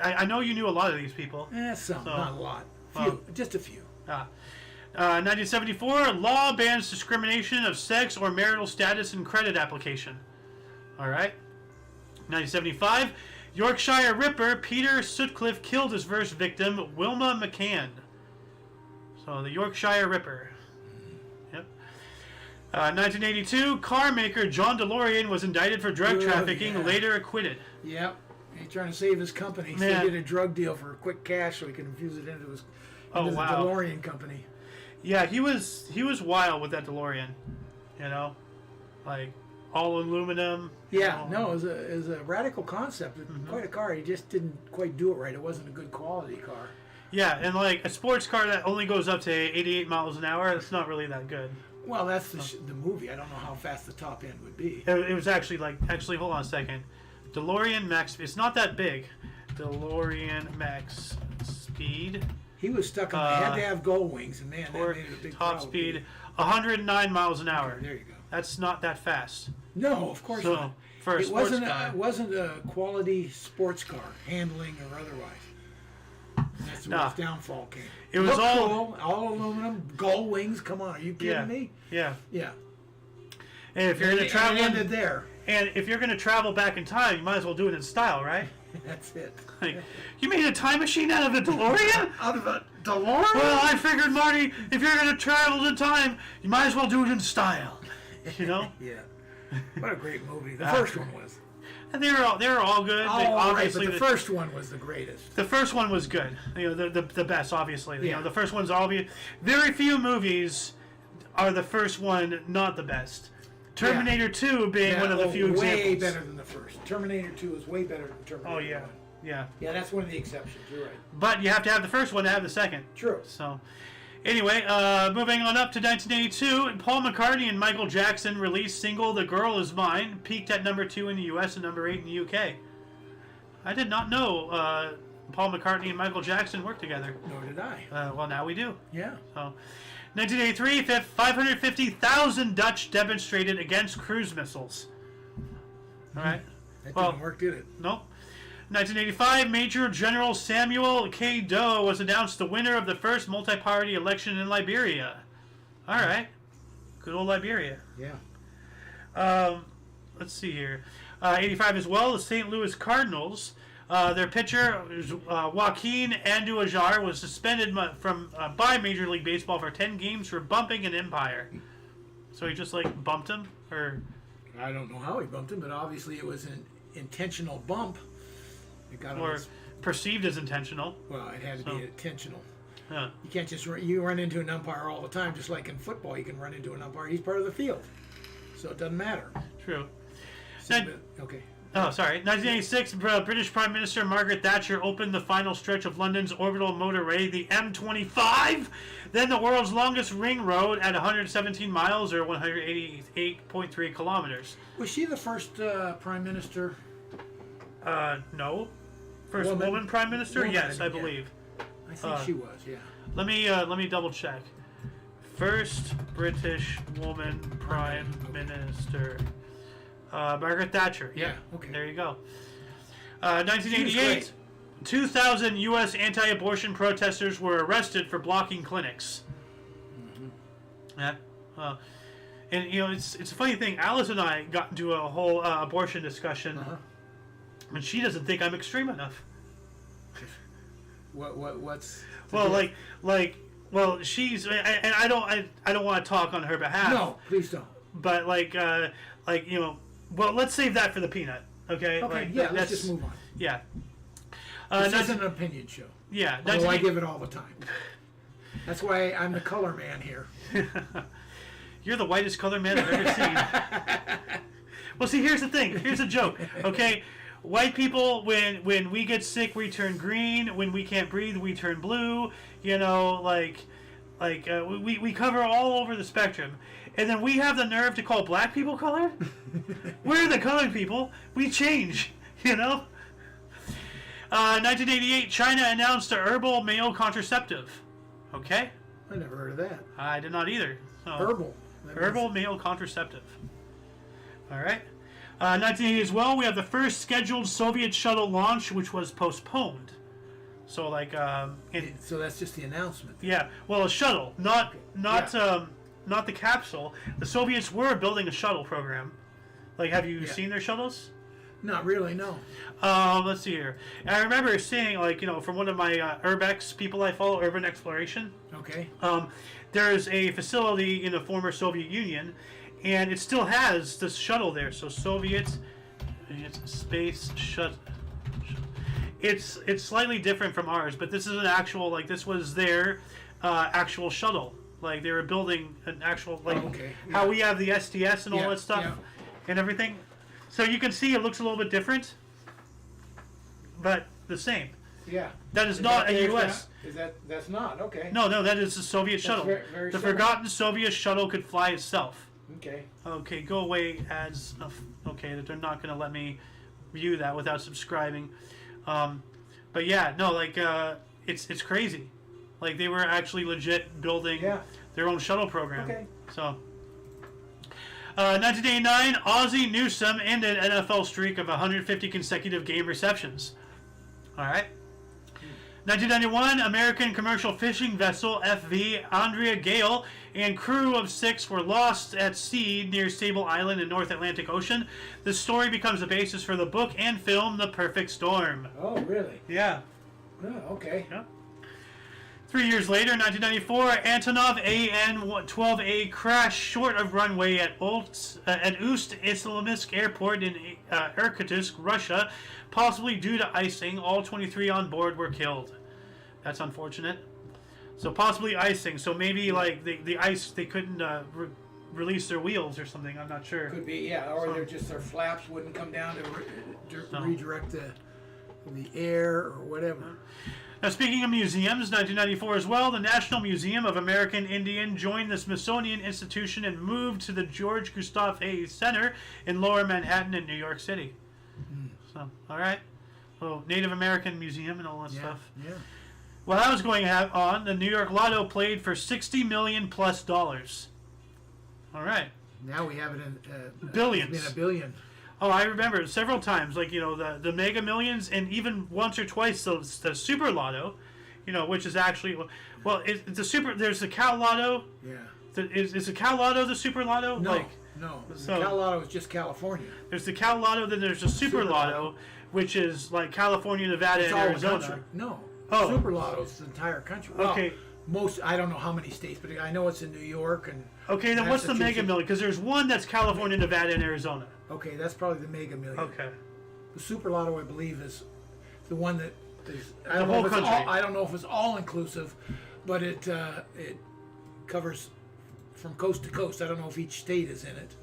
I know you knew a lot of these people. Some, not a lot. Just a few. 1974, law bans discrimination of sex or marital status in credit application. All right. 1975, Yorkshire Ripper Peter Sutcliffe killed his first victim, Wilma McCann. So the Yorkshire Ripper. 1982, car maker John DeLorean was indicted for drug trafficking, later acquitted. Yep. He's trying to save his company. So he did a drug deal for quick cash so he could infuse it into his the DeLorean company. Yeah, he was wild with that DeLorean. You know? Like, all aluminum. Yeah, no, it was a radical concept. Quite a car. He just didn't quite do it right. It wasn't a good quality car. Yeah, and like a sports car that only goes up to 88 miles an hour, that's not really that good. Well, that's the movie. I don't know how fast the top end would be. It was actually hold on a second. DeLorean max, it's not that big. DeLorean max speed. He was stuck on, they had to have gull wings, and man, torque, that made it a big top problem. speed, 109 miles an hour. Okay, there you go. That's not that fast. No, of course not. For a sports car. It wasn't a quality sports car, handling or otherwise. That's where his downfall came. It was all aluminum, gull wings. Come on, are you kidding me? Yeah. Yeah. And if you're going to travel, it ended there. And if you're going to travel back in time, you might as well do it in style, right? That's it. Like, you made a time machine out of a DeLorean? Out of a DeLorean? Well, I figured, Marty, if you're going to travel in time, you might as well do it in style. You know? Yeah. What a great movie. The first one was. And they were all good. Obviously, but the first one was the greatest. The first one was good. You know, the best, obviously. You know, the first one's obvious. Very few movies are the first one not the best. Terminator 2 being one of the few examples. Way better than the first. Terminator 2 is way better than Terminator 1. Yeah. Yeah, that's one of the exceptions. You're right. But you have to have the first one to have the second. True. So, anyway, moving on up to 1982, Paul McCartney and Michael Jackson released single "The Girl Is Mine," peaked at number 2 in the U.S. and number 8 in the U.K. I did not know Paul McCartney and Michael Jackson worked together. Nor did I. Well, now we do. Yeah. So, 1983, 550,000 Dutch demonstrated against cruise missiles. All right. That didn't work, did it? Nope. 1985, Major General Samuel K. Doe was announced the winner of the first multi-party election in Liberia. All right. Good old Liberia. Yeah. Let's see here. 85 as well, the St. Louis Cardinals. Their pitcher, Joaquin Andujar, was suspended by Major League Baseball for 10 games for bumping an umpire. So he just, bumped him? Or I don't know how he bumped him, but obviously it was an intentional bump. It got or perceived as intentional. Well, it had to be intentional. Yeah. You can't just you run into an umpire all the time, just like in football. You can run into an umpire. He's part of the field, so it doesn't matter. True. Okay. Oh, sorry. 1986, British Prime Minister Margaret Thatcher opened the final stretch of London's orbital motorway, the M25, then the world's longest ring road at 117 miles or 188.3 kilometers. Was she the first Prime Minister? No. First woman Prime Minister? Yes, I believe. I think she was, yeah. Let me double check. First British woman Prime Minister. Margaret Thatcher. Yeah. Okay. There you go. 1988. 2,000 U.S. anti-abortion protesters were arrested for blocking clinics. Mm-hmm. Yeah. And you know, it's a funny thing. Alice and I got into a whole abortion discussion, and she doesn't think I'm extreme enough. What's? Well, well, she's and I don't want to talk on her behalf. No, please don't. But you know. Well, let's save that for the peanut, okay? Okay, let's just move on. Yeah. This isn't an opinion show. Yeah. Although I give it all the time. That's why I'm the color man here. You're the whitest color man I've ever seen. Well, see, here's the thing. Here's a joke, okay? White people, when we get sick, we turn green. When we can't breathe, we turn blue. You know, we cover all over the spectrum. And then we have the nerve to call black people colored? We're the colored people. We change, you know? 1988, China announced a herbal male contraceptive. Okay? I never heard of that. I did not either. So, herbal male contraceptive. All right. 1980 as well, we have the first scheduled Soviet shuttle launch, which was postponed. So, so that's just the announcement. Yeah. Well, a shuttle, not the capsule. The Soviets were building a shuttle program. Have you seen their shuttles? Not really, no. Let's see here. I remember seeing, from one of my Urbex people I follow, Urban Exploration. Okay. There's a facility in the former Soviet Union, and it still has the shuttle there. So Soviet space shuttle. It's slightly different from ours, but this is an actual, like, this was their actual shuttle. Like, they were building an actual, like, how we have the STS and all that stuff and everything. So you can see it looks a little bit different, but the same. Yeah. That is not a U.S. That's not, okay. No, that is the Soviet shuttle. Very the similar. forgotten Soviet shuttle could fly itself. Okay. Okay, go away ads. Okay, they're not going to let me view that without subscribing. But yeah, no, like, it's crazy. Like, they were actually legit building their own shuttle program. Okay. So, 1989, Ozzie Newsome ended NFL streak of 150 consecutive game receptions. All right. 1991, American commercial fishing vessel FV Andrea Gale and crew of 6 were lost at sea near Sable Island in North Atlantic Ocean. The story becomes the basis for the book and film The Perfect Storm. Oh, really? Yeah. Oh, okay. Yeah. 3 years later, 1994, Antonov AN-12A crashed short of runway at Ust-Islamisk Airport in Irkutsk, Russia, possibly due to icing. All 23 on board were killed. That's unfortunate. So possibly icing. So maybe like the ice, they couldn't release their wheels or something. I'm not sure. Could be, yeah. Or their flaps wouldn't come down to redirect the air or whatever. Now, speaking of museums, 1994 as well, the National Museum of American Indian joined the Smithsonian Institution and moved to the George Gustav Hayes Center in Lower Manhattan in New York City. So, all right. Well, Native American Museum and all that stuff. Yeah. While that was going on, the New York Lotto played for $60 million plus. All right. Now we have it in billions. It's been $1 billion. Oh, I remember several times, like, you know, the Mega Millions, and even once or twice the Super Lotto, you know, which is actually, well, there's the Cal Lotto. Yeah. Is the Cal Lotto the Super Lotto? No, so, the Cal Lotto is just California. There's the Cal Lotto, then there's the Super Lotto, which is like California, Nevada, and Arizona. No. Oh. Super Lotto is the entire country. Well, okay. I don't know how many states, but I know it's in New York and. Okay, then what's the Mega Million? Because there's one that's California, Nevada, and Arizona. Okay, that's probably the Mega Million. Okay. The Super Lotto, I believe, is the one that is. The whole country. I don't know if it's all inclusive, but it covers from coast to coast. I don't know if each state is in it.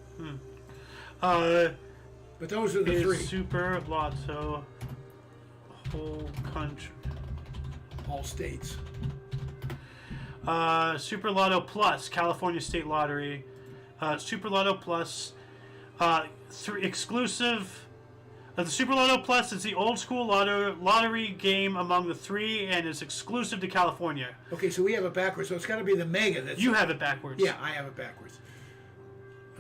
But those are the 3. Super Lotto, whole country. All states. Super Lotto Plus, California State Lottery. Super Lotto Plus, exclusive. The Super Lotto Plus is the old school lottery game among the 3 and is exclusive to California. Okay, so we have it backwards. So it's got to be the Mega. You have it backwards. Yeah, I have it backwards.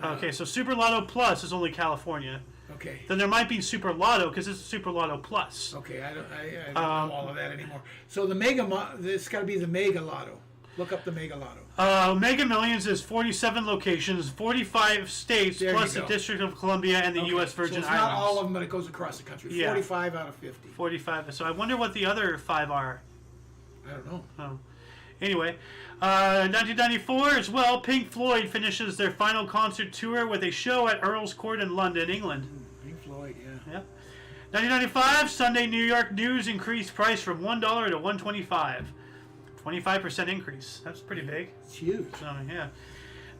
Okay, so Super Lotto Plus is only California. Okay. Then there might be Super Lotto because it's Super Lotto Plus. Okay, I don't know all of that anymore. So the Mega, it's got to be the Mega Lotto. Look up the Mega Lotto. Mega Millions is 47 locations, 45 states, plus the District of Columbia and the U.S. Virgin Islands. It's not all of them, but it goes across the country. Yeah. 45 out of 50. 45. So I wonder what the other 5 are. I don't know. Oh. Anyway, 1994 as well, Pink Floyd finishes their final concert tour with a show at Earl's Court in London, England. Pink Floyd, yeah. Yep. 1995, Sunday New York News increased price from $1 to $1.25. 25% increase. That's pretty big. It's huge. Yeah.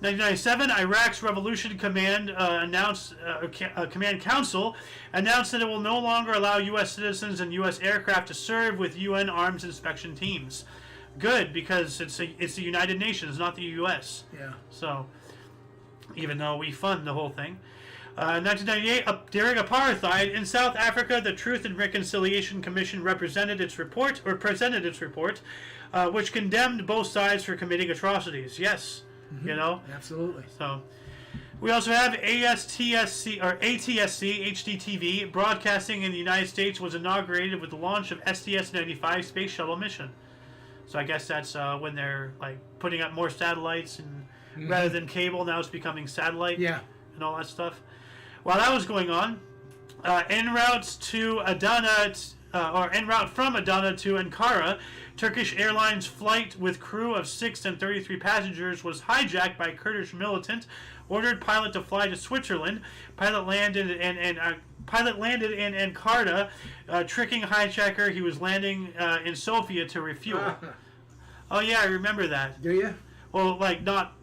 1997, Iraq's Revolution Command Command Council announced that it will no longer allow U.S. citizens and U.S. aircraft to serve with UN arms inspection teams. Good, because it's the United Nations, not the U.S. Yeah. So, even though we fund the whole thing. 1998, during apartheid in South Africa, the Truth and Reconciliation Commission presented its report, which condemned both sides for committing atrocities. Yes, you know. Absolutely. So, we also have ATSC HDTV broadcasting in the United States was inaugurated with the launch of STS-95 space shuttle mission. So I guess that's when they're like putting up more satellites and rather than cable, now it's becoming satellite. Yeah. And all that stuff. While that was going on, en route to Adana, en route from Adana to Ankara, Turkish Airlines flight with crew of 6 and 33 passengers was hijacked by Kurdish militant. Ordered pilot to fly to Switzerland. Pilot landed in Ankara, tricking hijacker. He was landing in Sofia to refuel. Oh yeah, I remember that. Do you? Well, like not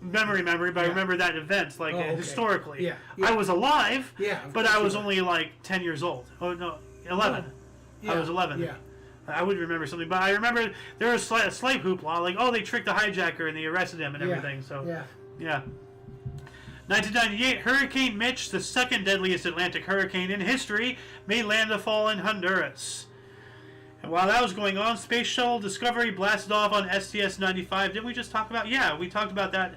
memory, but I remember that event historically. Yeah. I was alive. Yeah, but I was only like 10 years old. Oh no, 11. Yeah. I was 11. Yeah. I would remember something, but I remember there was a slight hoopla, like, oh, they tricked the hijacker and they arrested him and everything. So yeah. 1998, Hurricane Mitch, the second deadliest Atlantic hurricane in history, made landfall in Honduras. And while that was going on, Space Shuttle Discovery blasted off on STS-95. Didn't we just talk about? Yeah, we talked about that.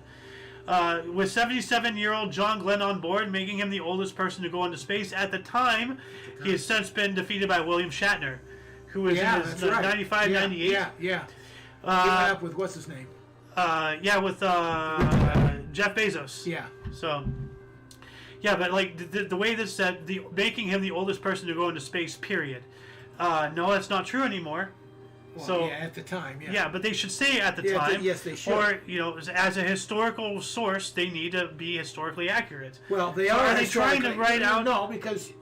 With 77-year-old John Glenn on board, making him the oldest person to go into space. At the time, he has since been defeated by William Shatner, who was in his 95, 98. Yeah. He went up with, what's his name? With Jeff Bezos. Yeah. So, yeah, but like the way this said, making him the oldest person to go into space, period. No, that's not true anymore. Well, so at the time, yeah. Yeah, but they should say at the time. Yes, they should. Or, as a historical source, they need to be historically accurate. Well, they so are. Are they trying to write out? No, because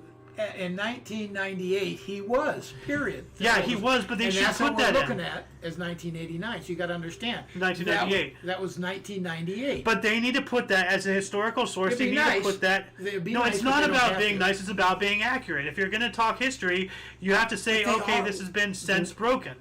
in 1998 he was. Period. Yeah, he was, but they should put that in. That's what we're looking at as 1989. So you got to understand. 1998. That was 1998. But they need to put that as a historical source. They need to put that. No, it's not about being nice. It's about being accurate. If you're going to talk history, you have to say, okay, this has been since broken.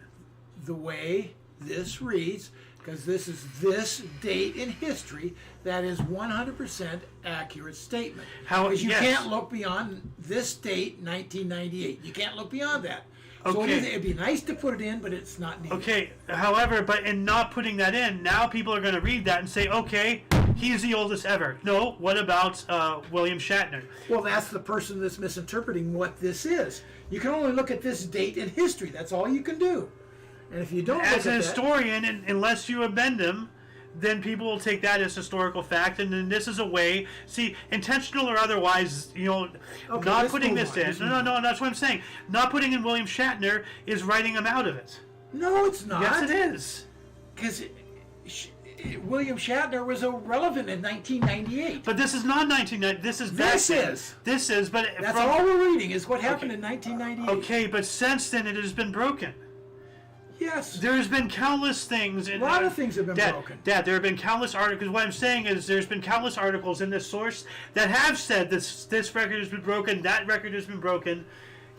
The way this reads, because this is this date in history, that is 100% accurate statement. Because you can't look beyond this date, 1998. You can't look beyond that. So it'd be nice to put it in, but it's not needed. Okay, however, but in not putting that in, now people are going to read that and say, okay, he's the oldest ever. No, what about William Shatner? Well, that's the person that's misinterpreting what this is. You can only look at this date in history. That's all you can do. And if you don't as a historian, unless you amend them, then people will take that as historical fact, and then this is a way, intentional or otherwise, not putting this in. No, that's what I'm saying. Not putting in William Shatner is writing him out of it. No, it's not. Yes, it is. Because William Shatner was irrelevant in 1998. But this is not 1998. This is, but that's all we're reading is what happened in 1998. Okay, but since then it has been broken. Yes. There's been countless things. A lot of things have been broken. Dad, there have been countless articles. What I'm saying is there's been countless articles in this source that have said this record has been broken, that record has been broken.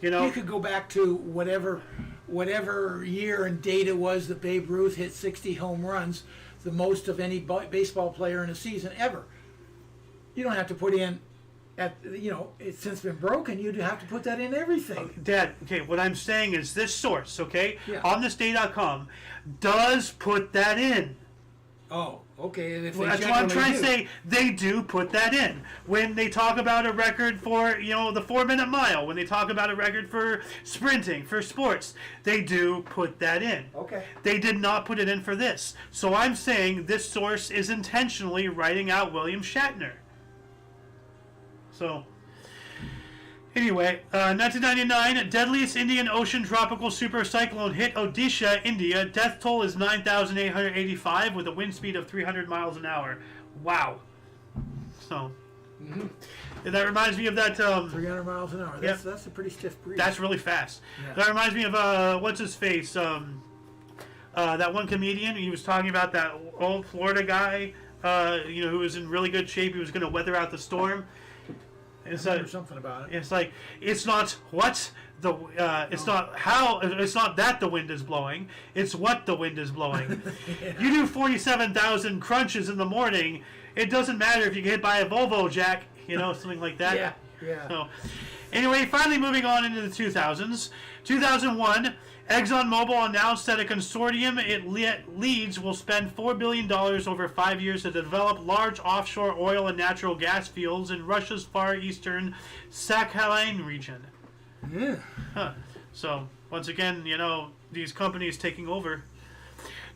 You could go back to whatever year and date it was that Babe Ruth hit 60 home runs, the most of any baseball player in a season ever. You don't have to put in it's since been broken, you'd have to put that in everything. Dad, what I'm saying is this source, on thisday.com, does put that in. Oh, okay. And if that's what I'm trying to say. They do put that in. When they talk about a record for, the 4-minute mile, when they talk about a record for sprinting, for sports, they do put that in. Okay. They did not put it in for this. So I'm saying this source is intentionally writing out William Shatner. So, anyway, 1999, deadliest Indian Ocean tropical supercyclone hit Odisha, India. Death toll is 9,885 with a wind speed of 300 miles an hour. Wow. So, that reminds me of that... 300 miles an hour. That's a pretty stiff breeze. That's really fast. Yeah. That reminds me of, what's his face? That one comedian. He was talking about that old Florida guy, who was in really good shape. He was going to weather out the storm. It's something about it. It's like it's not what it's not how, it's not that the wind is blowing. It's what the wind is blowing. You do 47,000 crunches in the morning. It doesn't matter if you get hit by a Volvo, Jack. Something like that. Yeah. So, anyway, finally moving on into the 2000s. 2001. ExxonMobil announced that a consortium it leads will spend $4 billion over 5 years to develop large offshore oil and natural gas fields in Russia's far eastern Sakhalin region. Yeah. So, once again, these companies taking over.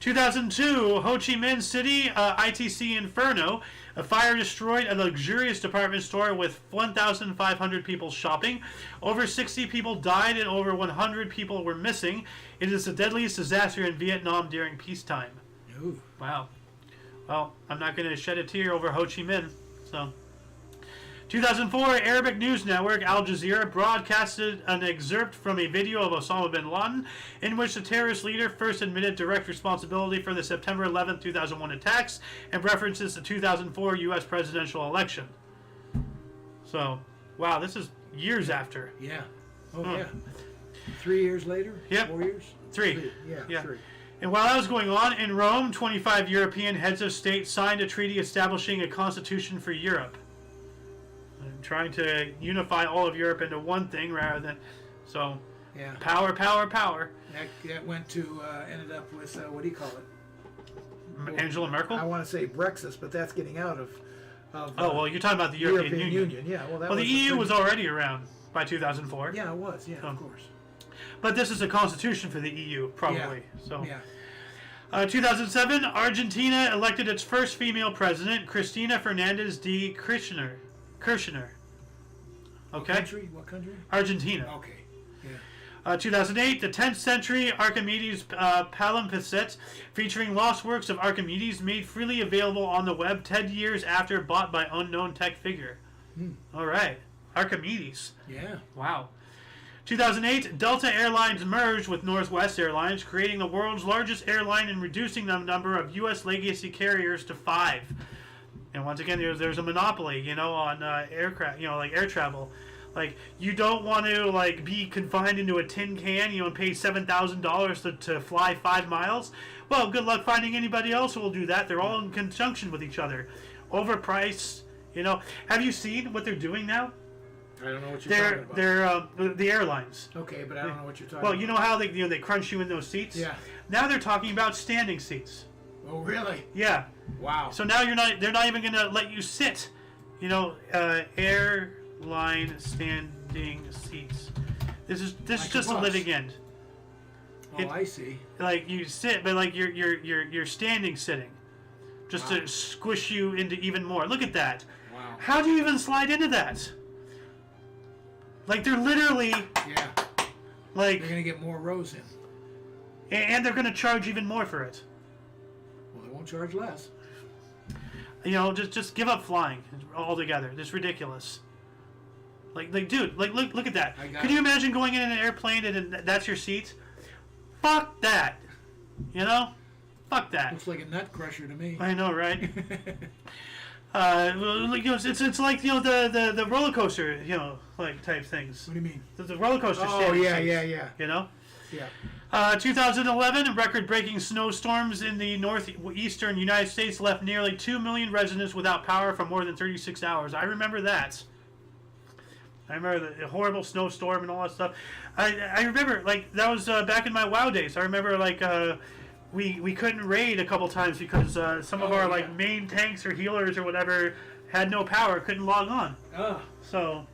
2002, Ho Chi Minh City, ITC Inferno. A fire destroyed a luxurious department store with 1,500 people shopping. Over 60 people died and over 100 people were missing. It is the deadliest disaster in Vietnam during peacetime. Ooh. Wow. Well, I'm not going to shed a tear over Ho Chi Minh. So, 2004, Arabic news network Al Jazeera broadcasted an excerpt from a video of Osama bin Laden in which the terrorist leader first admitted direct responsibility for the September 11, 2001 attacks and references the 2004 U.S. presidential election. So, wow, this is years after. Yeah. Oh, yeah. 3 years later? Yep. 4 years? Three. Yeah, 3. And while that was going on, in Rome, 25 European heads of state signed a treaty establishing a constitution for Europe. Trying to unify all of Europe into one thing rather than... So, yeah. Power, power, power. That went to, ended up with, what do you call it? Angela Merkel? I want to say Brexit, but that's getting out of you're talking about the European Union. Yeah, well, the EU was already around by 2004. Yeah, it was, of course. But this is a constitution for the EU, probably. Yeah. So, 2007, Argentina elected its first female president, Cristina Fernandez de Kirchner. Okay. What country? Argentina. Okay. Yeah. 2008, the 10th century Archimedes palimpsest featuring lost works of Archimedes made freely available on the web 10 years after bought by unknown tech figure. All right. Archimedes. Yeah. Wow. 2008, Delta Airlines merged with Northwest Airlines, creating the world's largest airline and reducing the number of U.S. legacy carriers to 5. And once again, there's a monopoly, on aircraft, like air travel. Like, you don't want to, be confined into a tin can, and pay $7,000 to fly 5 miles. Well, good luck finding anybody else who will do that. They're all in conjunction with each other. Overpriced, Have you seen what they're doing now? I don't know what you're talking about. They're the airlines. Okay, but I don't know what you're talking about. Well, you know how they crunch you in those seats? Yeah. Now they're talking about standing seats. Oh, really? Yeah. Wow. So now they're not even going to let you sit. Airline standing seats. This is just a living end. Oh, I see. Like you sit, but you're standing sitting, just to squish you into even more. Look at that. Wow. How do you even slide into that? Like they're literally. Yeah. Like they're gonna get more rows in. And they're gonna charge even more for it. Well, they won't charge less. Just give up flying altogether. It's ridiculous. Like, dude, look at that. Can you imagine going in an airplane and that's your seat? Fuck that. Fuck that. Looks like a nut crusher to me. I know, right? It's like the roller coaster, type things. What do you mean? The roller coaster. Oh yeah, seats, yeah. Yeah. 2011, record-breaking snowstorms in the northeastern United States left nearly 2 million residents without power for more than 36 hours. I remember that. I remember the horrible snowstorm and all that stuff. I remember, that was back in my WoW days. I remember, we couldn't raid a couple times because some of our, main tanks or healers or whatever had no power, couldn't log on. Oh. So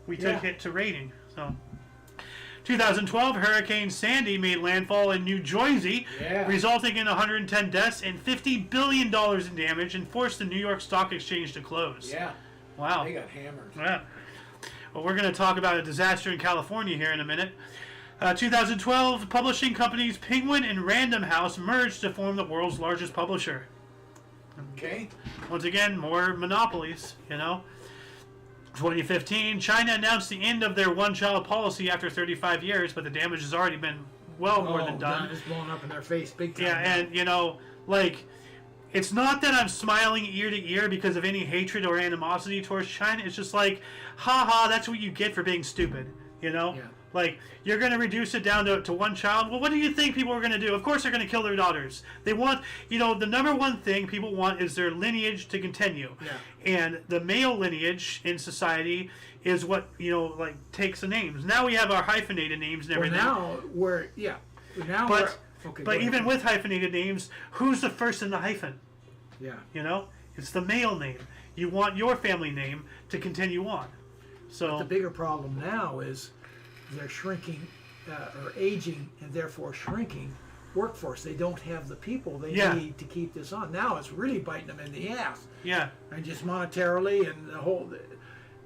we took it to raiding, so... 2012, Hurricane Sandy made landfall in New Jersey, resulting in 110 deaths and $50 billion in damage, and forced the New York Stock Exchange to close. Yeah. Wow. They got hammered. Yeah. Well, we're going to talk about a disaster in California here in a minute. 2012, publishing companies Penguin and Random House merged to form the world's largest publisher. Okay. Once again, more monopolies, 2015, China announced the end of their one-child policy after 35 years, but the damage has already been more than done. It's blowing up in their face big time. Yeah, and, it's not that I'm smiling ear to ear because of any hatred or animosity towards China. It's just haha, that's what you get for being stupid, Yeah. You're going to reduce it down to one child. Well, what do you think people are going to do? Of course they're going to kill their daughters. They want, the number one thing people want is their lineage to continue. Yeah. And the male lineage in society is what, takes the names. Now we have our hyphenated names and everything. But even with hyphenated names, who's the first in the hyphen? Yeah. It's the male name. You want your family name to continue on. So but the bigger problem now is they're shrinking or aging and therefore shrinking workforce. They don't have the people they Yeah. need to keep this on. Now it's really biting them in the ass. Yeah. And just monetarily and the whole,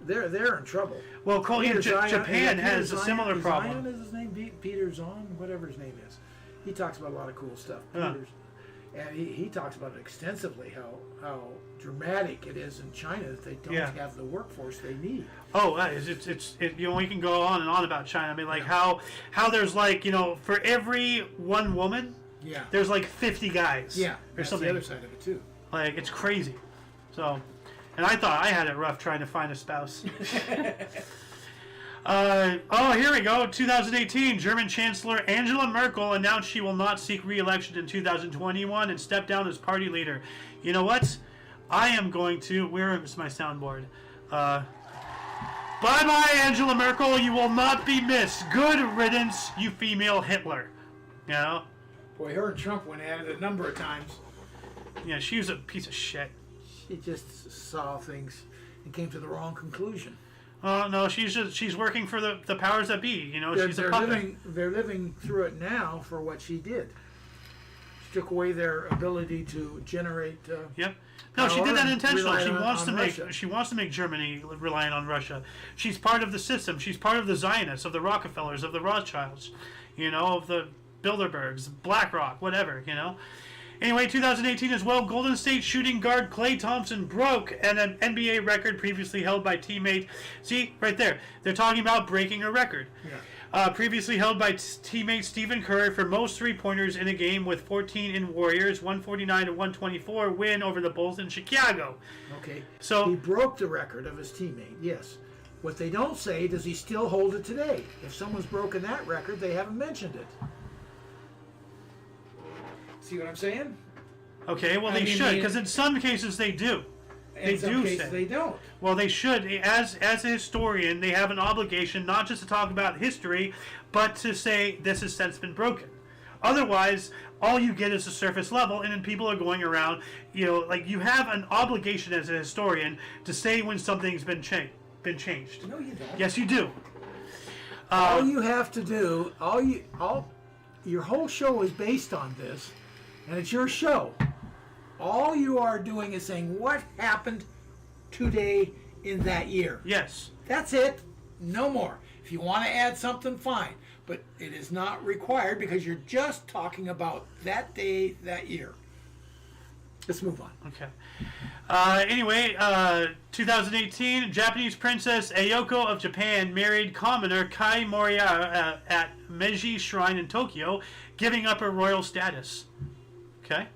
they're in trouble. Well, Japan Peter has a Zion- similar problem. Zion is his name? Peter Zahn, whatever his name is. He talks about a lot of cool stuff. Huh. And he talks about it extensively, how dramatic it is in China that they don't have the workforce they need. Oh, it's you know, we can go on and on about China. I mean, like how there's like, you know, for every one woman, there's like 50 guys. Yeah, or that's something. the other side of it too. Like, it's crazy. So, and I thought I had it rough trying to find a spouse. Here we go. 2018, German Chancellor Angela Merkel announced she will not seek re-election in 2021 and step down as party leader. You know what? I am going to... Where is my soundboard? Bye-bye, Angela Merkel. You will not be missed. Good riddance, you female Hitler. You know? Boy, her and Trump went at it a number of times. Yeah, she was a piece of shit. She just saw things and came to the wrong conclusion. No, she's working for the powers that be. You know, she's a puppet. They're living through it now for what she did. She took away their ability to generate. Yep. No, she did that intentionally. Russia. She wants to make Germany reliant on Russia. She's part of the system. She's part of the Zionists, of the Rockefellers, of the Rothschilds, you know, of the Bilderbergs, BlackRock, whatever, you know. Anyway, 2018 as well, Golden State shooting guard Klay Thompson broke an NBA record previously held by teammate. See, right there. They're talking about breaking a record. Yeah. Previously held by teammate Stephen Curry for most three-pointers in a game with 14 in Warriors, 149 to 124 win over the Bulls in Chicago. Okay. So he broke the record of his teammate, yes. What they don't say, does he still hold it today? If someone's broken that record, they haven't mentioned it. See what I'm saying? Okay, well, they should, because in some cases they do. In some cases they don't. Well, they should. As a historian, they have an obligation not just to talk about history, but to say this has since been broken. Otherwise, all you get is a surface level, and then people are going around, you know, like you have an obligation as a historian to say when something's been changed. No, you don't. Yes, you do. All you have to do, your whole show is based on this, and it's your show. All you are doing is saying what happened today in that year. Yes. That's it. No more. If you want to add something, fine. But it is not required because you're just talking about that day, that year. Let's move on. Okay. Anyway, 2018, Japanese Princess Ayako of Japan married commoner Kai Moriya at Meiji Shrine in Tokyo, giving up her royal status. Okay?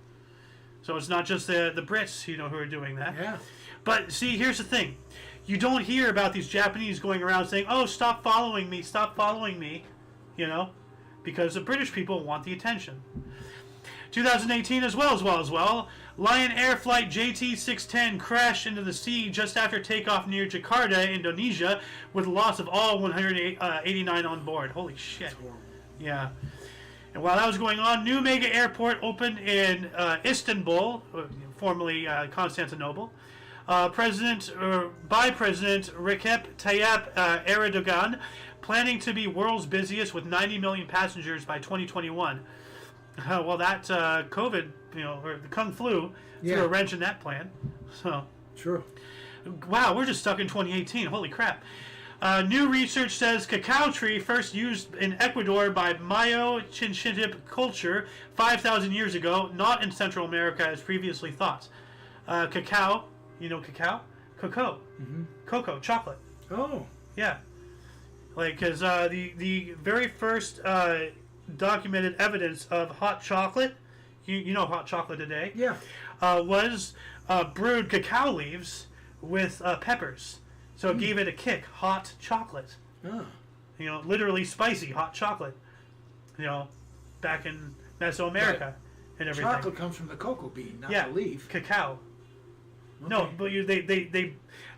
So it's not just the Brits, you know, who are doing that. Yeah. But see, here's the thing. You don't hear about these Japanese going around saying, oh, stop following me, you know, because the British people want the attention. 2018 as well. Lion Air Flight JT610 crashed into the sea just after takeoff near Jakarta, Indonesia, with loss of all 189 on board. Holy shit. That's horrible. Yeah. And while that was going on, new mega airport opened in Istanbul, formerly Constantinople, by President Recep Tayyip Erdogan, planning to be world's busiest with 90 million passengers by 2021. Well, that COVID, you know, or the Kung Flu, threw a wrench in that plan. So, True. Wow, we're just stuck in 2018. Holy crap. New research says cacao tree first used in Ecuador by Mayo Chinchintip culture 5,000 years ago, not in Central America as previously thought. Cacao, you know cacao? Cocoa. Mm-hmm. Cocoa, chocolate. Oh. Yeah. Like, because the very first documented evidence of hot chocolate, you know hot chocolate today, Yeah. was brewed cacao leaves with peppers. So it gave it a kick. Hot chocolate. Oh. You know, literally spicy hot chocolate. You know, back in Mesoamerica and everything. Chocolate comes from the cocoa bean, not the leaf. Cacao. Okay. No, but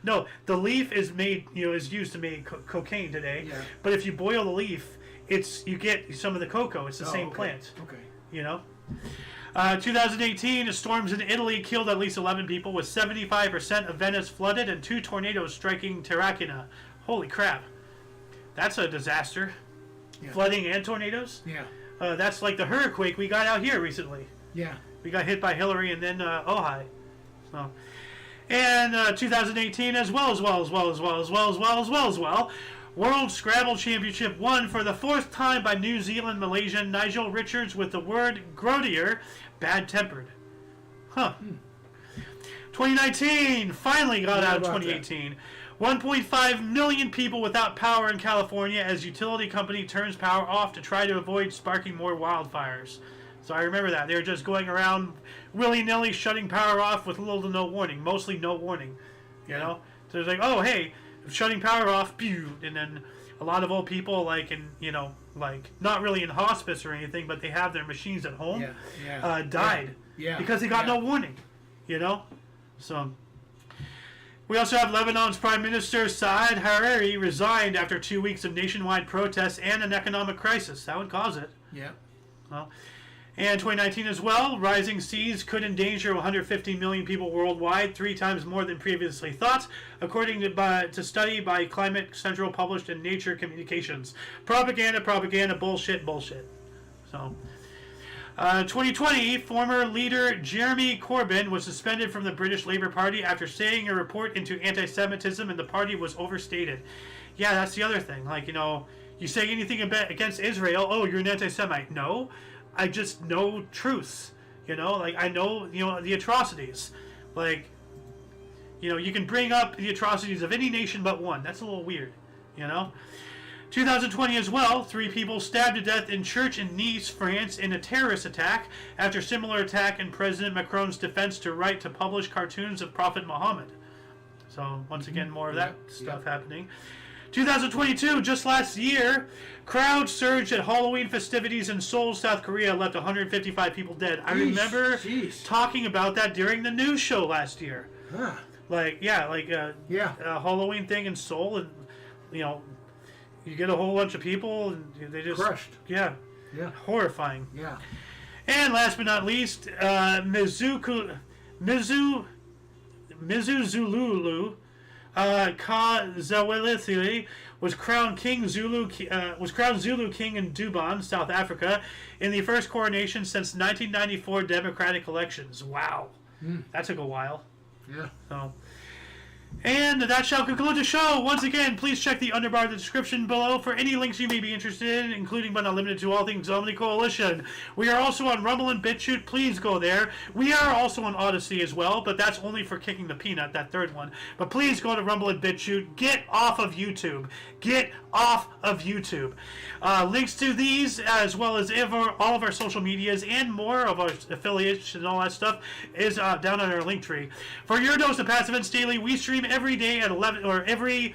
no, the leaf is made, you know, is used to make cocaine today. Yeah. But if you boil the leaf, you get some of the cocoa. It's the same okay. plant. Okay. You know? 2018, storms in Italy killed at least 11 people, with 75% of Venice flooded and 2 tornadoes striking Terracina. Holy crap. That's a disaster. Yeah. Flooding and tornadoes? Yeah. That's like the hurricane we got out here recently. Yeah. We got hit by Hillary and then Ojai. So, and 2018 as well. World Scrabble Championship won for the 4th time by New Zealand Malaysian Nigel Richards with the word grodier, bad-tempered. Huh. 2019 finally got out of 2018. 1.5 million people without power in California as utility company turns power off to try to avoid sparking more wildfires. So I remember that. They were just going around willy-nilly shutting power off with little to no warning. Mostly no warning. You know? So it's like, oh, hey, shutting power off, pew, and then a lot of old people, like, in, you know, like, not really in hospice or anything, but they have their machines at home, died. Because they got no warning. You know? So... We also have Lebanon's Prime Minister Saad Hariri resigned after 2 weeks of nationwide protests and an economic crisis. That would cause it. Yeah. Well, and 2019 as well, rising seas could endanger 150 million people worldwide, 3 times more than previously thought, according to study by Climate Central published in Nature Communications. Propaganda, bullshit. So... 2020, former leader Jeremy Corbyn was suspended from the British Labour Party after saying a report into anti-Semitism and the party was overstated. Yeah, that's the other thing. Like, you know, you say anything against Israel, oh, you're an anti-Semite. No, I just know truths. You know, like, I know, you know, the atrocities. Like, you know, you can bring up the atrocities of any nation but one. That's a little weird, you know? 2020 as well, 3 people stabbed to death in church in Nice, France in a terrorist attack after similar attack in President Macron's defense to right to publish cartoons of Prophet Muhammad. So, once again, more of that stuff happening. 2022, just last year, crowds surged at Halloween festivities in Seoul, South Korea, left 155 people dead. I remember talking about that during the news show last year. Huh. Like, a Halloween thing in Seoul, and, you know, you get a whole bunch of people, and they just... crushed. Yeah. Horrifying. Yeah. And last but not least, Mizu Zululu Kazawelithili was crowned Zulu King in Durban, South Africa, in the first coronation since 1994 democratic elections. Wow. That took a while. Yeah. So... And that shall conclude the show. Once again, please check the underbar of the description below for any links you may be interested in, including but not limited to all things Omni Coalition. We are also on Rumble and BitChute. Please go there. We are also on Odyssey as well, but that's only for kicking the peanut, that third one. But please go to Rumble and BitChute. Get off of YouTube. Get off of YouTube. Links to these, as well as all of our social medias and more of our affiliates and all that stuff, is down on our link tree. For your dose of Passive Events Daily, we stream every day at 11, or every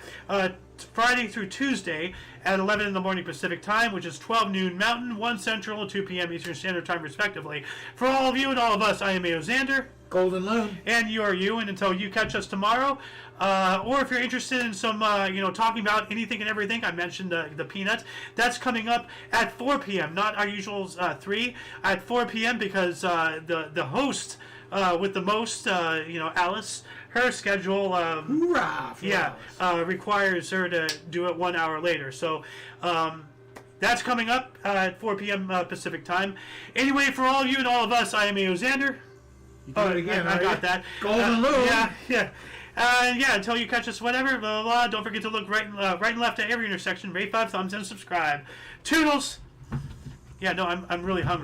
Friday through Tuesday at 11 in the morning Pacific Time, which is 12 noon Mountain, 1 Central, and 2 p.m. Eastern Standard Time, respectively. For all of you and all of us, I am A.O. Xander. Golden Loon. And you are you, and until you catch us tomorrow, or if you're interested in some, talking about anything and everything, I mentioned the peanut, that's coming up at 4 p.m., not our usual 3, at 4 p.m., because the host with the most, Alice, her schedule, requires her to do it 1 hour later. So, that's coming up at 4 p.m. Pacific Time. Anyway, for all of you and all of us, I am A.O. Xander. You did it again, I got that. Golden Loon. Yeah. Until you catch us, whatever, blah, blah, blah. Don't forget to look right and left at every intersection, rate 5 thumbs, and subscribe. Toodles! Yeah, no, I'm really hungry.